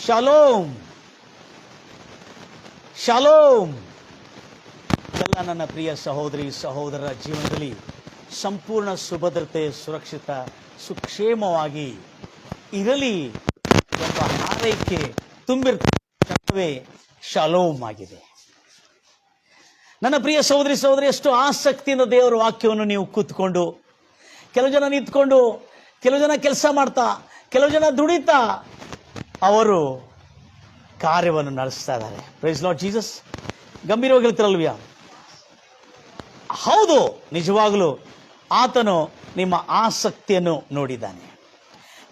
Shalom shalom. ಎಲ್ಲ ನನ್ನ ಪ್ರಿಯ ಸಹೋದರಿ ಸಹೋದರರ ಜೀವನದಲ್ಲಿ ಸಂಪೂರ್ಣ ಸುಭದ್ರತೆ, ಸುರಕ್ಷಿತ, ಸುಕ್ಷೇಮವಾಗಿ ಇರಲಿ ಎಂಬ ಹಾರೈಕೆ ತುಂಬಿರ್ತವೆ ಶಾಲೋಮ್ ಆಗಿದೆ. ನನ್ನ ಪ್ರಿಯ ಸಹೋದರಿ ಸಹೋದರಿ, ಎಷ್ಟು ಆಸಕ್ತಿಯಿಂದ ದೇವರ ವಾಕ್ಯವನ್ನು ನೀವು ಕೂತ್ಕೊಂಡು, ಕೆಲವು ಜನ ನಿಂತ್ಕೊಂಡು, ಕೆಲವು ಜನ ಕೆಲಸ ಮಾಡ್ತಾ, ಕೆಲವು ಜನ ದುಡಿತಾ ಅವರು ಕಾರ್ಯವನ್ನು ನಡೆಸ್ತಾ ಇದ್ದಾರೆ. Praise Lord Jesus. ಗಂಭೀರವಾಗಿ ಹೇಳ್ತಿರಲ್ವ್ಯಾ? ಹೌದು, ನಿಜವಾಗಲೂ ಆತನು ನಿಮ್ಮ ಆಸಕ್ತಿಯನ್ನು ನೋಡಿದ್ದಾನೆ.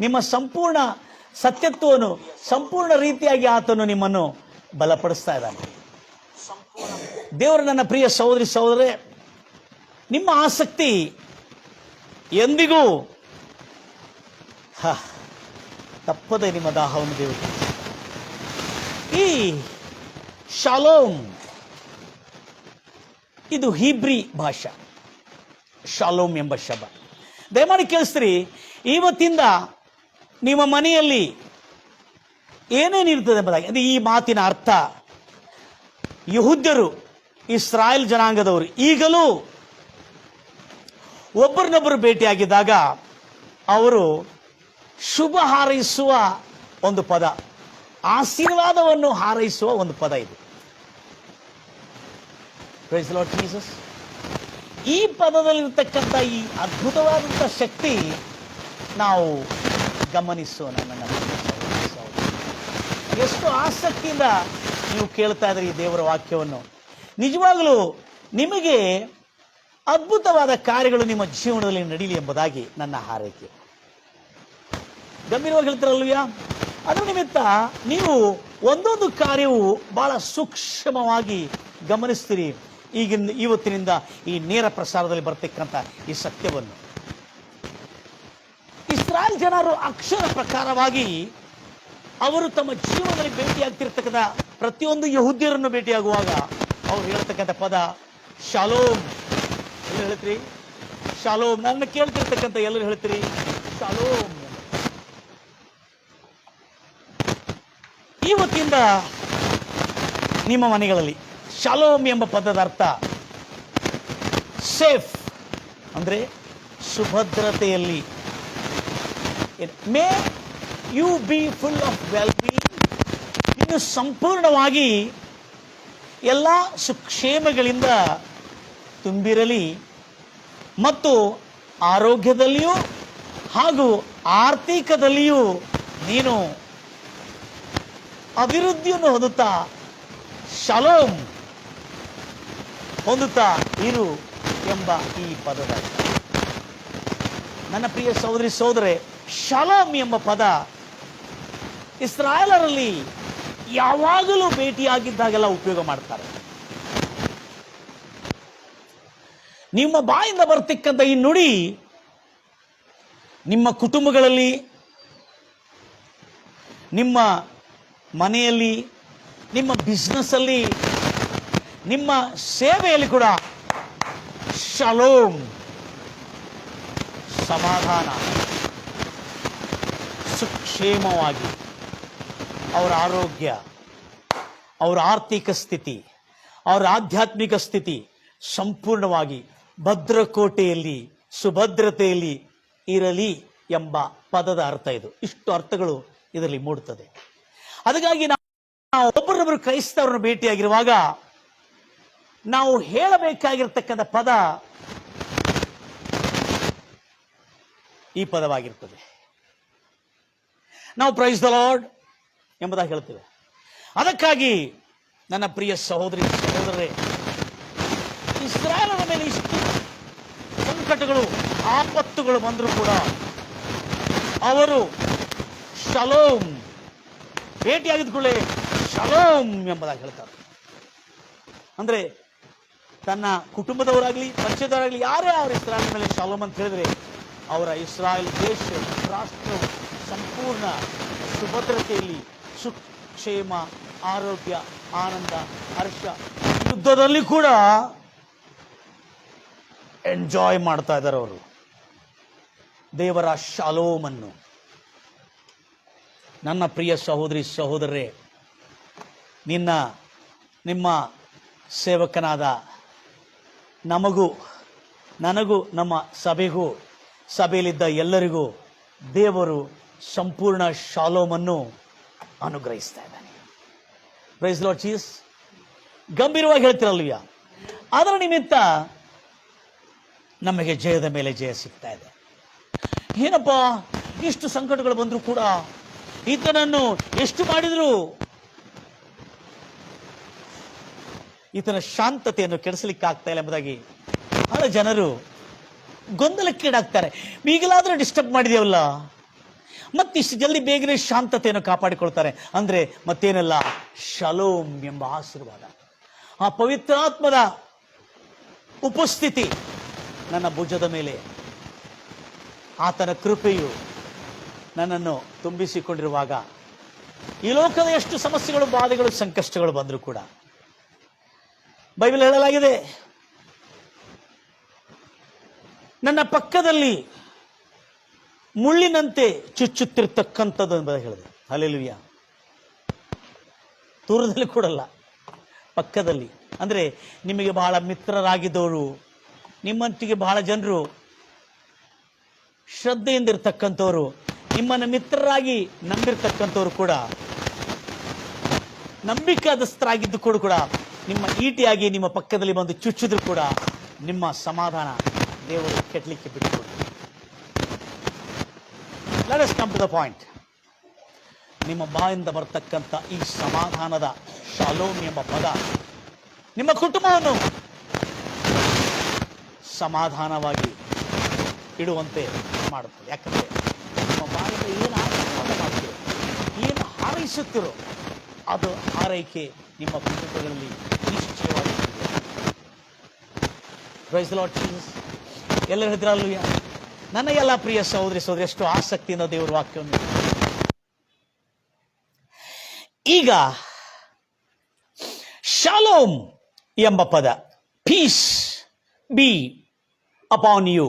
ನಿಮ್ಮ ಸಂಪೂರ್ಣ ಸತ್ಯತ್ವವನ್ನು ಸಂಪೂರ್ಣ ರೀತಿಯಾಗಿ ಆತನು ನಿಮ್ಮನ್ನು ಬಲಪಡಿಸ್ತಾ ಇದ್ದಾನೆ. ದೇವರು, ನನ್ನ ಪ್ರಿಯ ಸಹೋದರಿ ಸಹೋದರೇ, ನಿಮ್ಮ ಆಸಕ್ತಿ ಎಂದಿಗೂ ತಪ್ಪದೆ ನಿಮ್ಮ ದಾಹವನ್ನು ದೇವರು. ಈ ಶಾಲೋಮ್ ಇದು ಹೀಬ್ರಿ ಭಾಷಾ. ಶಾಲೋಮ್ ಎಂಬ ಶಬ್ದ ದಯಮಾಡಿ ಕೇಳಿಸ್ರಿ. ಇವತ್ತಿಂದ ನಿಮ್ಮ ಮನೆಯಲ್ಲಿ ಏನೇನಿರ್ತದೆ ಎಂಬುದಾಗಿ, ಅದು ಈ ಮಾತಿನ ಅರ್ಥ. ಯಹೂದ್ಯರು, ಇಸ್ರಾಯೇಲ್ ಜನಾಂಗದವರು ಈಗಲೂ ಒಬ್ಬರನ್ನೊಬ್ಬರು ಭೇಟಿಯಾಗಿದ್ದಾಗ ಅವರು ಶುಭ ಹಾರೈಸುವ ಒಂದು ಪದ, ಆಶೀರ್ವಾದವನ್ನು ಹಾರೈಸುವ ಒಂದು ಪದ ಇದು. Praise the Lord Jesus. ಈ ಪದದಲ್ಲಿರ್ತಕ್ಕಂಥ ಈ ಅದ್ಭುತವಾದಂಥ ಶಕ್ತಿ ನಾವು ಗಮನಿಸೋಣ. ನನ್ನ ಎಷ್ಟು ಆಸಕ್ತಿಯಿಂದ ನೀವು ಕೇಳ್ತಾ ಇದ್ರಿ ಈ ದೇವರ ವಾಕ್ಯವನ್ನು. ನಿಜವಾಗಲೂ ನಿಮಗೆ ಅದ್ಭುತವಾದ ಕಾರ್ಯಗಳು ನಿಮ್ಮ ಜೀವನದಲ್ಲಿ ನಡೀಲಿ ಎಂಬುದಾಗಿ ನನ್ನ ಹಾರೈಕೆ. ಗಂಭೀರವಾಗಿ ಹೇಳ್ತಿರಲ್ವ್ಯಾ? ಅದರ ನಿಮಿತ್ತ ನೀವು ಒಂದೊಂದು ಕಾರ್ಯವು ಬಹಳ ಸೂಕ್ಷ್ಮವಾಗಿ ಗಮನಿಸ್ತೀರಿ. ಇವತ್ತಿನಿಂದ ಈ ನೇರ ಪ್ರಸಾರದಲ್ಲಿ ಬರ್ತಕ್ಕಂಥ ಈ ಸತ್ಯವನ್ನು. ಇಸ್ರಾಯೇಲ್ ಜನರು ಅಕ್ಷರ ಪ್ರಕಾರವಾಗಿ ಅವರು ತಮ್ಮ ಜೀವನದಲ್ಲಿ ಭೇಟಿಯಾಗ್ತಿರ್ತಕ್ಕಂಥ ಪ್ರತಿಯೊಂದು ಯಹೂದ್ಯರನ್ನು ಭೇಟಿಯಾಗುವಾಗ ಅವ್ರು ಹೇಳ್ತಕ್ಕಂಥ ಪದ ಶಾಲೋಮ್. ಎಲ್ಲ ಹೇಳ್ತೀರಿ ಶಾಲೋಮ್. ನನ್ನ ಕೇಳ್ತಿರ್ತಕ್ಕಂಥ ಎಲ್ಲರೂ ಹೇಳ್ತೀರಿ ಶಾಲೋಮ್. ಇವತ್ತಿಂದ ನಿಮ್ಮ ಮನೆಗಳಲ್ಲಿ ಶಾಲೋಮ್ ಎಂಬ ಪದದ ಅರ್ಥ ಸೇಫ್, ಅಂದ್ರೆ ಸುಭದ್ರತೆಯಲ್ಲಿ. May you be full of well being. ಇನ್ನು ಸಂಪೂರ್ಣವಾಗಿ ಎಲ್ಲ ಸುಕ್ಷೇಮಗಳಿಂದ ತುಂಬಿರಲಿ ಮತ್ತು ಆರೋಗ್ಯದಲ್ಲಿಯೂ ಹಾಗೂ ಆರ್ಥಿಕದಲ್ಲಿಯೂ ನೀನು ಅಭಿವೃದ್ಧಿಯನ್ನು ಹೊಂದುತ್ತಾ ಶಾಲೋಮ್ ಹೊಂದುತ್ತಾ ಇರು ಎಂಬ ಈ ಪದದ. ನನ್ನ ಪ್ರಿಯ ಸಹೋದರಿ ಸಹೋದರೇ, ಶಾಲೋಮ್ ಎಂಬ ಪದ ಇಸ್ರಾಯೇಲರಲ್ಲಿ ಯಾವಾಗಲೂ ಭೇಟಿಯಾಗಿದ್ದಾಗೆಲ್ಲ ಉಪಯೋಗ ಮಾಡ್ತಾರೆ. ನಿಮ್ಮ ಬಾಯಿಂದ ಬರ್ತಕ್ಕಂಥ ಈ ನುಡಿ ನಿಮ್ಮ ಕುಟುಂಬಗಳಲ್ಲಿ, ನಿಮ್ಮ ಮನೆಯಲ್ಲಿ, ನಿಮ್ಮ ಬಿಸ್ನೆಸ್ ಅಲ್ಲಿ, ನಿಮ್ಮ ಸೇವೆಯಲ್ಲಿ ಕೂಡ ಶಾಲೋಮ್, ಸಮಾಧಾನ, ಸುಕ್ಷೇಮವಾಗಿ ಅವರ ಆರೋಗ್ಯ, ಅವರ ಆರ್ಥಿಕ ಸ್ಥಿತಿ, ಅವರ ಆಧ್ಯಾತ್ಮಿಕ ಸ್ಥಿತಿ ಸಂಪೂರ್ಣವಾಗಿ ಭದ್ರಕೋಟೆಯಲ್ಲಿ, ಸುಭದ್ರತೆಯಲ್ಲಿ ಇರಲಿ ಎಂಬ ಪದದ ಅರ್ಥ ಇದು. ಇಷ್ಟು ಅರ್ಥಗಳು ಇದರಲ್ಲಿ ಮೂಡುತ್ತದೆ. ಅದಕ್ಕಾಗಿ ನಾವು ಒಬ್ಬರೊಬ್ಬರು ಕ್ರೈಸ್ತವರನ್ನು ಭೇಟಿಯಾಗಿರುವಾಗ ನಾವು ಹೇಳಬೇಕಾಗಿರ್ತಕ್ಕಂಥ ಪದ ಈ ಪದವಾಗಿರ್ತದೆ. ನಾವು ಪ್ರೈಸ್ ದ ಲಾರ್ಡ್ ಎಂಬುದಾಗಿ ಹೇಳ್ತೇವೆ. ಅದಕ್ಕಾಗಿ ನನ್ನ ಪ್ರಿಯ ಸಹೋದರಿ ಸಹೋದರರೇ, ಇಸ್ರಾಯೇಲರ ಮೇಲೆ ಇಷ್ಟು ಸಂಕಟಗಳು, ಆಪತ್ತುಗಳು ಬಂದರೂ ಕೂಡ ಅವರು ಶಾಲೋಮ್ ಭೇಟಿಯಾಗಿದ್ಕೊಳ್ಳೆ ಶಾಲೋಮ್ ಎಂಬುದಾಗಿ ಹೇಳ್ತಾರೆ. ಅಂದ್ರೆ ತನ್ನ ಕುಟುಂಬದವರಾಗ್ಲಿ, ಪರಿಚಯದವರಾಗ್ಲಿ, ಯಾರೇ ಅವರ ಇಸ್ರಾಯೇಲ್ ಮೇಲೆ ಶಾಲೋಮ್ ಅಂತ ಹೇಳಿದ್ರೆ ಅವರ ಇಸ್ರಾಯೇಲ್ ದೇಶ, ರಾಷ್ಟ್ರವು ಸಂಪೂರ್ಣ ಸುಭದ್ರತೆಯಲ್ಲಿ, ಸುಕ್ಷೇಮ, ಆರೋಗ್ಯ, ಆನಂದ, ಹರ್ಷ, ಯುದ್ಧದಲ್ಲಿ ಕೂಡ ಎಂಜಾಯ್ ಮಾಡ್ತಾ ಇದ್ದಾರೆ ಅವರು ದೇವರ ಶಾಲೋಮನ್ನು. ನನ್ನ ಪ್ರಿಯ ಸಹೋದರಿ ಸಹೋದರರೇ, ನಿಮ್ಮ ಸೇವಕನಾದ ನನಗೂ ನಮ್ಮ ಸಭೆಗೂ ಸಭೆಯಲ್ಲಿದ್ದ ಎಲ್ಲರಿಗೂ ದೇವರು ಸಂಪೂರ್ಣ ಶಾಲೋಮನ್ನು ಅನುಗ್ರಹಿಸ್ತಾ ಇದ್ದಾನೆ. Praise Lord Jesus. ಗಂಭೀರವಾಗಿ ಹೇಳ್ತಿರಲ್ವಿಯ, ಅದರ ನಿಮಿತ್ತ ನಮಗೆ ಜಯದ ಮೇಲೆ ಜಯ ಸಿಗ್ತಾ ಇದೆ. ಏನಪ್ಪ, ಇಷ್ಟು ಸಂಕಟಗಳು ಬಂದರೂ ಕೂಡ ಈತನನ್ನು ಎಷ್ಟು ಮಾಡಿದ್ರು ಈತನ ಶಾಂತತೆಯನ್ನು ಕೆಡಿಸಲಿಕ್ಕೆ ಆಗ್ತಾ ಇಲ್ಲ ಎಂಬುದಾಗಿ ಬಹಳ ಜನರು ಗೊಂದಲಕ್ಕೀಡಾಗ್ತಾರೆ. ಈಗಲಾದರೂ ಡಿಸ್ಟರ್ಬ್ ಮಾಡಿದೇವಲ್ಲ, ಮತ್ತಿಷ್ಟು ಜಲ್ದಿ ಬೇಗನೆ ಶಾಂತತೆಯನ್ನು ಕಾಪಾಡಿಕೊಳ್ತಾರೆ. ಅಂದ್ರೆ ಮತ್ತೇನೆಲ್ಲ, ಶಲೋಮ್ ಎಂಬ ಆಶೀರ್ವಾದ, ಆ ಪವಿತ್ರಾತ್ಮದ ಉಪಸ್ಥಿತಿ ನನ್ನ ಭುಜದ ಮೇಲೆ, ಆತನ ಕೃಪೆಯು ನನ್ನನ್ನು ತುಂಬಿಸಿಕೊಂಡಿರುವಾಗ ಈ ಲೋಕದ ಎಷ್ಟು ಸಮಸ್ಯೆಗಳು, ಬಾಧೆಗಳು, ಸಂಕಷ್ಟಗಳು ಬಂದರೂ ಕೂಡ ಬೈಬಲ್ ಹೇಳಲಾಗಿದೆ, ನನ್ನ ಪಕ್ಕದಲ್ಲಿ ಮುಳ್ಳಿನಂತೆ ಚುಚ್ಚುತ್ತಿರ್ತಕ್ಕಂಥದ್ದು ಎಂಬುದು ಹೇಳಿದೆ. ಹಲ್ಲೆಲೂಯ. ದೂರದಲ್ಲಿ ಕೂಡಲ್ಲ, ಪಕ್ಕದಲ್ಲಿ. ಅಂದರೆ ನಿಮಗೆ ಬಹಳ ಮಿತ್ರರಾಗಿದ್ದವರು, ನಿಮ್ಮಂತಿಗೆ ಬಹಳ ಜನರು ಶ್ರದ್ಧೆಯಿಂದಿರ್ತಕ್ಕಂಥವ್ರು, ನಿಮ್ಮನ್ನು ಮಿತ್ರರಾಗಿ ನಂಬಿರ್ತಕ್ಕಂಥವ್ರು ಕೂಡ, ನಂಬಿಕಾದಸ್ಥರಾಗಿದ್ದು ಕೂಡ ನಿಮ್ಮ ಈಟಿಯಾಗಿ ನಿಮ್ಮ ಪಕ್ಕದಲ್ಲಿ ಬಂದು ಚುಚ್ಚಿದ್ರು ಕೂಡ ನಿಮ್ಮ ಸಮಾಧಾನ ದೇವರು ಕೆಟ್ಟಲಿಕ್ಕೆ ಬಿಟ್ಟುಕೊಡು. Let us come to the point. ನಿಮ್ಮ ಬಾಯಿಂದ ಬರ್ತಕ್ಕಂಥ ಈ ಸಮಾಧಾನದ ಶಾಲೋಮ್ ಎಂಬ ಪದ ನಿಮ್ಮ ಕುಟುಂಬವನ್ನು ಸಮಾಧಾನವಾಗಿ ಇಡುವಂತೆ ಮಾಡುತ್ತದೆ. ಯಾಕಂದರೆ ನಿಮ್ಮ ಬಾಯಿಂದ ಏನು ಆಶೀರ್ವಾದ ಮಾಡ್ತೀರೋ, ಏನು ಹಾರೈಸುತ್ತಿರೋ ಅದು ಹಾರೈಕೆ ನಿಮ್ಮ ಕುಟುಂಬಗಳಲ್ಲಿ ನಿಶ್ಚಯವಾಗಿ. Praise the Lord Jesus. ಎಲ್ಲರೂ ಹೇಳಿದ್ರಲ್ಲೂಯ್ಯ. ನನ್ನ ಎಲ್ಲ ಪ್ರಿಯ ಸಹೋದರಿ ಸಹೋದರಿ, ಎಷ್ಟು ಆಸಕ್ತಿಯಿಂದ ದೇವರ ವಾಕ್ಯವನ್ನು. ಈಗ ಶಾಲೋಮ್ ಎಂಬ ಪದ, ಪೀಸ್ ಬಿ ಅಪಾನ್ ಯು,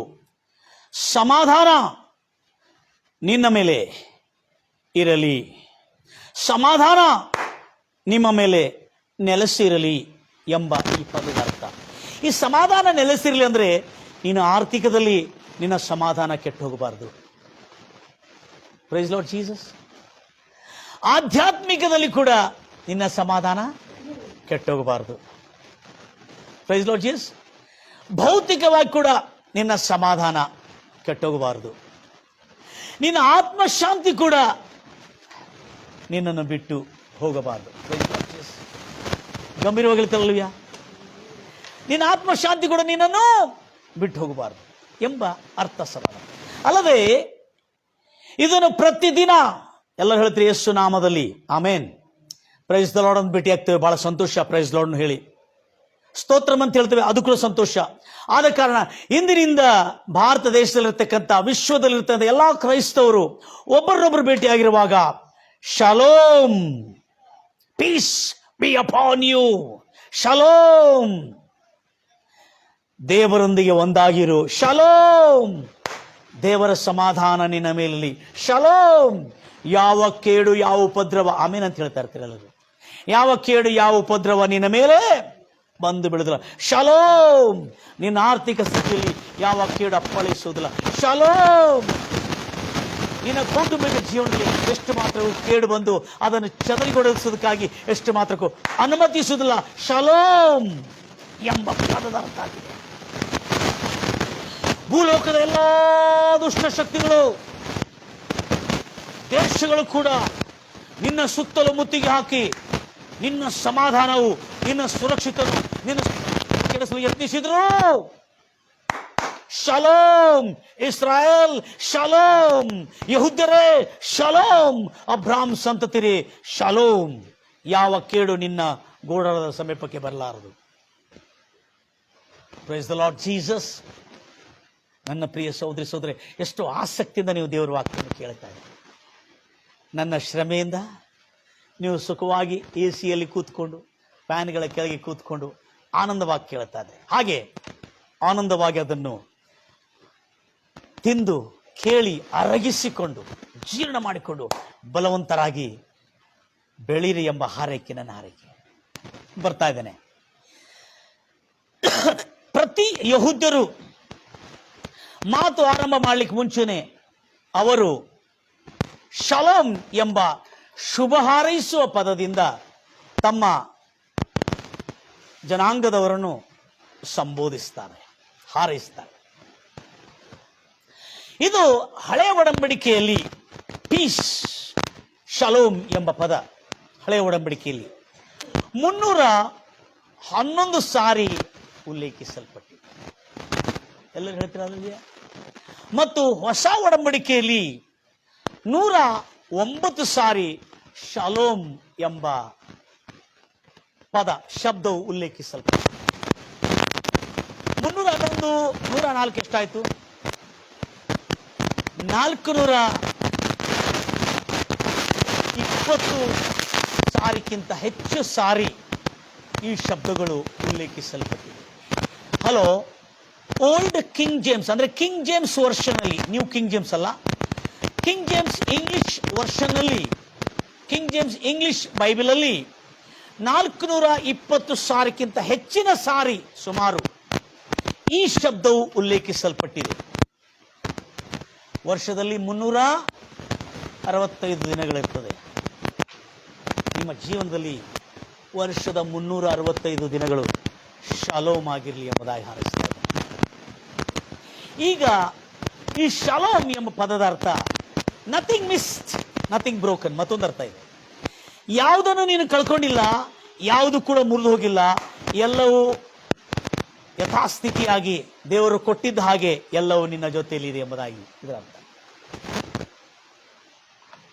ಸಮಾಧಾನ ನಿನ್ನ ಮೇಲೆ ಇರಲಿ, ಸಮಾಧಾನ ನಿಮ್ಮ ಮೇಲೆ ನೆಲೆಸಿರಲಿ ಎಂಬ ಈ ಪದದ ಅರ್ಥ. ಈ ಸಮಾಧಾನ ನೆಲೆಸಿರಲಿ ಅಂದರೆ ನೀನು ಆರ್ಥಿಕದಲ್ಲಿ ನಿನ್ನ ಸಮಾಧಾನ ಕೆಟ್ಟು ಹೋಗಬಾರದು. Price Lord Jesus. ಆಧ್ಯಾತ್ಮಿಕದಲ್ಲಿ ಕೂಡ ನಿನ್ನ ಸಮಾಧಾನ ಕೆಟ್ಟೋಗಬಾರದು. Price Lord Jesus. ಭೌತಿಕವಾಗಿ ಕೂಡ ನಿನ್ನ ಸಮಾಧಾನ ಕೆಟ್ಟೋಗಬಾರದು. ನಿನ್ನ ಆತ್ಮಶಾಂತಿ ಕೂಡ ನಿನ್ನನ್ನು ಬಿಟ್ಟು ಹೋಗಬಾರದು. ಗಂಭೀರವಾಗಿ ಹೇಳ್ತಾರಲ್ವಯ್ಯ, ನಿನ್ನ ಆತ್ಮಶಾಂತಿ ಕೂಡ ನಿನ್ನನ್ನು ಬಿಟ್ಟು ಹೋಗಬಾರದು ಎಂಬ ಅರ್ಥ ಸಮಾಧಾನ. ಅಲ್ಲದೆ ಇದನ್ನು ಪ್ರತಿದಿನ ಎಲ್ಲರೂ ಹೇಳ್ತೀರಿ ಯೇಸು ನಾಮದಲ್ಲಿ ಆಮೇನ್, ಪ್ರೈಸ್ ದ ಲಾರ್ಡ್ ಅಂತ ಭೇಟಿ ಆಗ್ತೇವೆ, ಬಹಳ ಸಂತೋಷ. ಪ್ರೈಸ್ ದ ಲಾರ್ಡ್ ಹೇಳಿ ಸ್ತೋತ್ರಂ ಅಂತ ಹೇಳ್ತೇವೆ, ಅದು ಕೂಡ ಸಂತೋಷ. ಆದ ಕಾರಣ ಇಂದಿನಿಂದ ಭಾರತ ದೇಶದಲ್ಲಿರ್ತಕ್ಕಂಥ, ವಿಶ್ವದಲ್ಲಿರ್ತಕ್ಕಂಥ ಎಲ್ಲ ಕ್ರೈಸ್ತವರು ಒಬ್ಬರೊಬ್ಬರು ಭೇಟಿಯಾಗಿರುವಾಗ ಶಲೋಮ್, ಪೀಸ್ ಬಿ ಅಪಾನ್ ಯು, ಶಲೋಮ್, ದೇವರೊಂದಿಗೆ ಒಂದಾಗಿರು, ಶಲೋಮ್, ದೇವರ ಸಮಾಧಾನ ನಿನ್ನ ಮೇಲಲ್ಲಿ, ಶಲೋಮ್, ಯಾವ ಕೇಡು ಯಾವ ಉಪದ್ರವ, ಆಮೇನ್ ಅಂತ ಹೇಳ್ತಾ ಇರ್ತಾರೆ ಎಲ್ಲರೂ, ಯಾವ ಕೇಡು ಯಾವ ಉಪದ್ರವ ನಿನ್ನ ಮೇಲೆ ಬಂದು ಬಿಡುದಿಲ್ಲ, ಶಲೋಮ್, ನಿನ್ನ ಆರ್ಥಿಕ ಸ್ಥಿತಿಯಲ್ಲಿ ಯಾವ ಕೇಡು ಅಪ್ಪಳಿಸುವುದಿಲ್ಲ, ಶಲೋಮ್, ನಿನ್ನ ಕೌಟುಂಬಿಕ ಜೀವನದಲ್ಲಿ ಎಷ್ಟು ಮಾತ್ರ ಕೇಡು ಬಂದು ಅದನ್ನು ಚದರಿಗೊಳಿಸೋದಕ್ಕಾಗಿ ಎಷ್ಟು ಮಾತ್ರಕ್ಕೂ ಅನುಮತಿಸುವುದಿಲ್ಲ, ಶಲೋಮ್ ಎಂಬ ಪದದ ಅರ್ಥ ಆಗಿದೆ. ಭೂಲೋಕದ ಎಲ್ಲ ದುಷ್ಟಶಕ್ತಿಗಳು, ದೇಶಗಳು ಕೂಡ ನಿನ್ನ ಸುತ್ತಲೂ ಮುತ್ತಿಗೆ ಹಾಕಿ ನಿನ್ನ ಸಮಾಧಾನವು, ನಿನ್ನ ಸುರಕ್ಷಿತವು, ನಿನ್ನ ಕೆಡಿಸಲು ಯತ್ನಿಸಿದ್ರು, ಶಲೋಮ್ ಇಸ್ರಾಯೇಲ್, ಶಲೋಮ್ ಯೆಹೂದ್ಯರೇ, ಶಲೋಮ್ ಅಬ್ರಾಮ್ ಸಂತತಿರೇ, ಶಲೋಮ್, ಯಾವ ಕೇಡು ನಿನ್ನ ಗೋಡರದ ಸಮೀಪಕ್ಕೆ ಬರಲಾರದು. Praise the Lord Jesus. ನನ್ನ ಪ್ರಿಯ ಸಹೋದರಿ ಸಹೋದರಿ, ಎಷ್ಟು ಆಸಕ್ತಿಯಿಂದ ನೀವು ದೇವರ ವಾಕ್ಯವನ್ನು ಕೇಳ್ತಾ ಇದ್ದೀರಿ. ನನ್ನ ಶ್ರಮೆಯಿಂದ ನೀವು ಸುಖವಾಗಿ AC ಯಲ್ಲಿ ಕೂತ್ಕೊಂಡು, ಫ್ಯಾನ್ಗಳ ಕೆಳಗೆ ಕೂತ್ಕೊಂಡು ಆನಂದವಾಗಿ ಕೇಳ್ತಾ ಇದ್ದೀರಿ. ಹಾಗೆ ಆನಂದವಾಗಿ ಅದನ್ನು ತಿಂದು ಕೇಳಿ ಅರಗಿಸಿಕೊಂಡು ಜೀರ್ಣ ಮಾಡಿಕೊಂಡು ಬಲವಂತರಾಗಿ ಬೆಳೀರಿ ಎಂಬ ಹಾರೈಕೆ ನನ್ನ ಹಾರೈಕೆ. ಬರ್ತಾ ಇದ್ದೇನೆ. ಪ್ರತಿ ಯಹೂದ್ಯರು ಮಾತು ಆರಂಭ ಮಾಡಲಿಕ್ಕೆ ಮುಂಚೆನೆ ಅವರು ಶಲೋಮ್ ಎಂಬ ಶುಭ ಹಾರೈಸುವ ಪದದಿಂದ ತಮ್ಮ ಜನಾಂಗದವರನ್ನು ಸಂಬೋಧಿಸ್ತಾರೆ, ಹಾರೈಸ್ತಾರೆ. ಇದು ಹಳೆಯ ಒಡಂಬಡಿಕೆಯಲ್ಲಿ ಪೀಸ್, ಶಲೋಮ್ ಎಂಬ ಪದ ಹಳೆಯ ಒಡಂಬಡಿಕೆಯಲ್ಲಿ 311 ಸಾರಿ ಉಲ್ಲೇಖಿಸಲ್ಪಟ್ಟಿದೆ. ಎಲ್ಲರೂ ಹೇಳ್ತೀರಲ್ಲ. ಮತ್ತು ಹೊಸ ಒಡಂಬಡಿಕೆಯಲ್ಲಿ 109 ಸಾರಿ ಶಲೋಮ್ ಎಂಬ ಪದ ಶಬ್ದವು ಉಲ್ಲೇಖಿಸಲ್ಪಟ್ಟಿದೆ. 311 104 ಎಷ್ಟಾಯ್ತು? 420 ಸಾರಿಗಿಂತ ಹೆಚ್ಚು ಸಾರಿ ಈ ಶಬ್ದಗಳು ಉಲ್ಲೇಖಿಸಲ್ಪಟ್ಟಿವೆ. ಹಲೋ, ಓಲ್ಡ್ ಕಿಂಗ್ ಜೇಮ್ಸ್ ಅಂದ್ರೆ ಕಿಂಗ್ ಜೇಮ್ಸ್ ವರ್ಷನ್ ಅಲ್ಲಿ, ನ್ಯೂ ಕಿಂಗ್ ಜೇಮ್ಸ್ ಅಲ್ಲ, ಕಿಂಗ್ ಜೇಮ್ಸ್ ಇಂಗ್ಲಿಷ್ ವರ್ಷನ್ ಅಲ್ಲಿ, ಕಿಂಗ್ ಜೇಮ್ಸ್ ಇಂಗ್ಲಿಷ್ ಬೈಬಲ್ ಅಲ್ಲಿ 420 ಸಾರಿಗಿಂತ ಹೆಚ್ಚಿನ ಸಾರಿ ಸುಮಾರು ಈ ಶಬ್ದವು ಉಲ್ಲೇಖಿಸಲ್ಪಟ್ಟಿದೆ. ವರ್ಷದಲ್ಲಿ 365 ದಿನಗಳಿರ್ತದೆ. ನಿಮ್ಮ ಜೀವನದಲ್ಲಿ ವರ್ಷದ 365 ದಿನಗಳು ಶಲೋಮ್ ಆಗಿರಲಿ ಎಂಬುದಾಗಿ ಹಾರೈಸ್ತಾ ಇದೆ. ಈಗ ಈ ಶಲೋಮ್ ಎಂಬ ಪದದ ಅರ್ಥ ನಥಿಂಗ್ ಮಿಸ್ಡ್, ನಥಿಂಗ್ ಬ್ರೋಕನ್. ಮತ್ತೊಂದು ಅರ್ಥ ಇದೆ, ಯಾವುದನ್ನು ನೀನು ಕಳ್ಕೊಂಡಿಲ್ಲ, ಯಾವುದು ಕೂಡ ಮುರಿದು ಹೋಗಿಲ್ಲ, ಎಲ್ಲವೂ ಯಥಾಸ್ಥಿತಿಯಾಗಿ ದೇವರು ಕೊಟ್ಟಿದ್ದ ಹಾಗೆ ಎಲ್ಲವೂ ನಿನ್ನ ಜೊತೆಯಲ್ಲಿ ಇದೆ ಎಂಬುದಾಗಿ ಇದರ ಅರ್ಥ.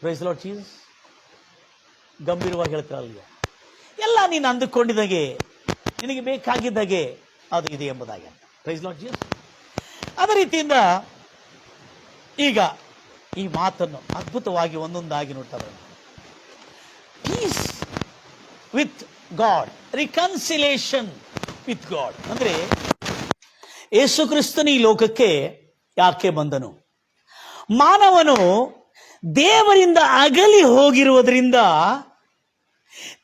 Praise Lord Jesus. ಗಂಭೀರವಾಗಿ ಹೇಳ್ತಾರಲ್ಲ, ಎಲ್ಲ ನೀನು ಅಂದುಕೊಂಡಿದ್ದಾಗೆ, ನಿನಗೆ ಬೇಕಾಗಿದ್ದಾಗೆ ಅದು ಇದೆ ಎಂಬುದಾಗಿ. Praise Lord Jesus. ಅದೇ ರೀತಿಯಿಂದ ಈಗ ಈ ಮಾತನ್ನು ಅದ್ಭುತವಾಗಿ ಒಂದೊಂದಾಗಿ ನೋಡ್ತಾ ಬರೋಣ. Peace with God, reconciliation with God ಅಂದ್ರೆ ಯೇಸು ಕ್ರಿಸ್ತನು ಈ ಲೋಕಕ್ಕೆ ಯಾಕೆ ಬಂದನು? ಮಾನವನು ದೇವರಿಂದ ಅಗಲಿ ಹೋಗಿರುವುದರಿಂದ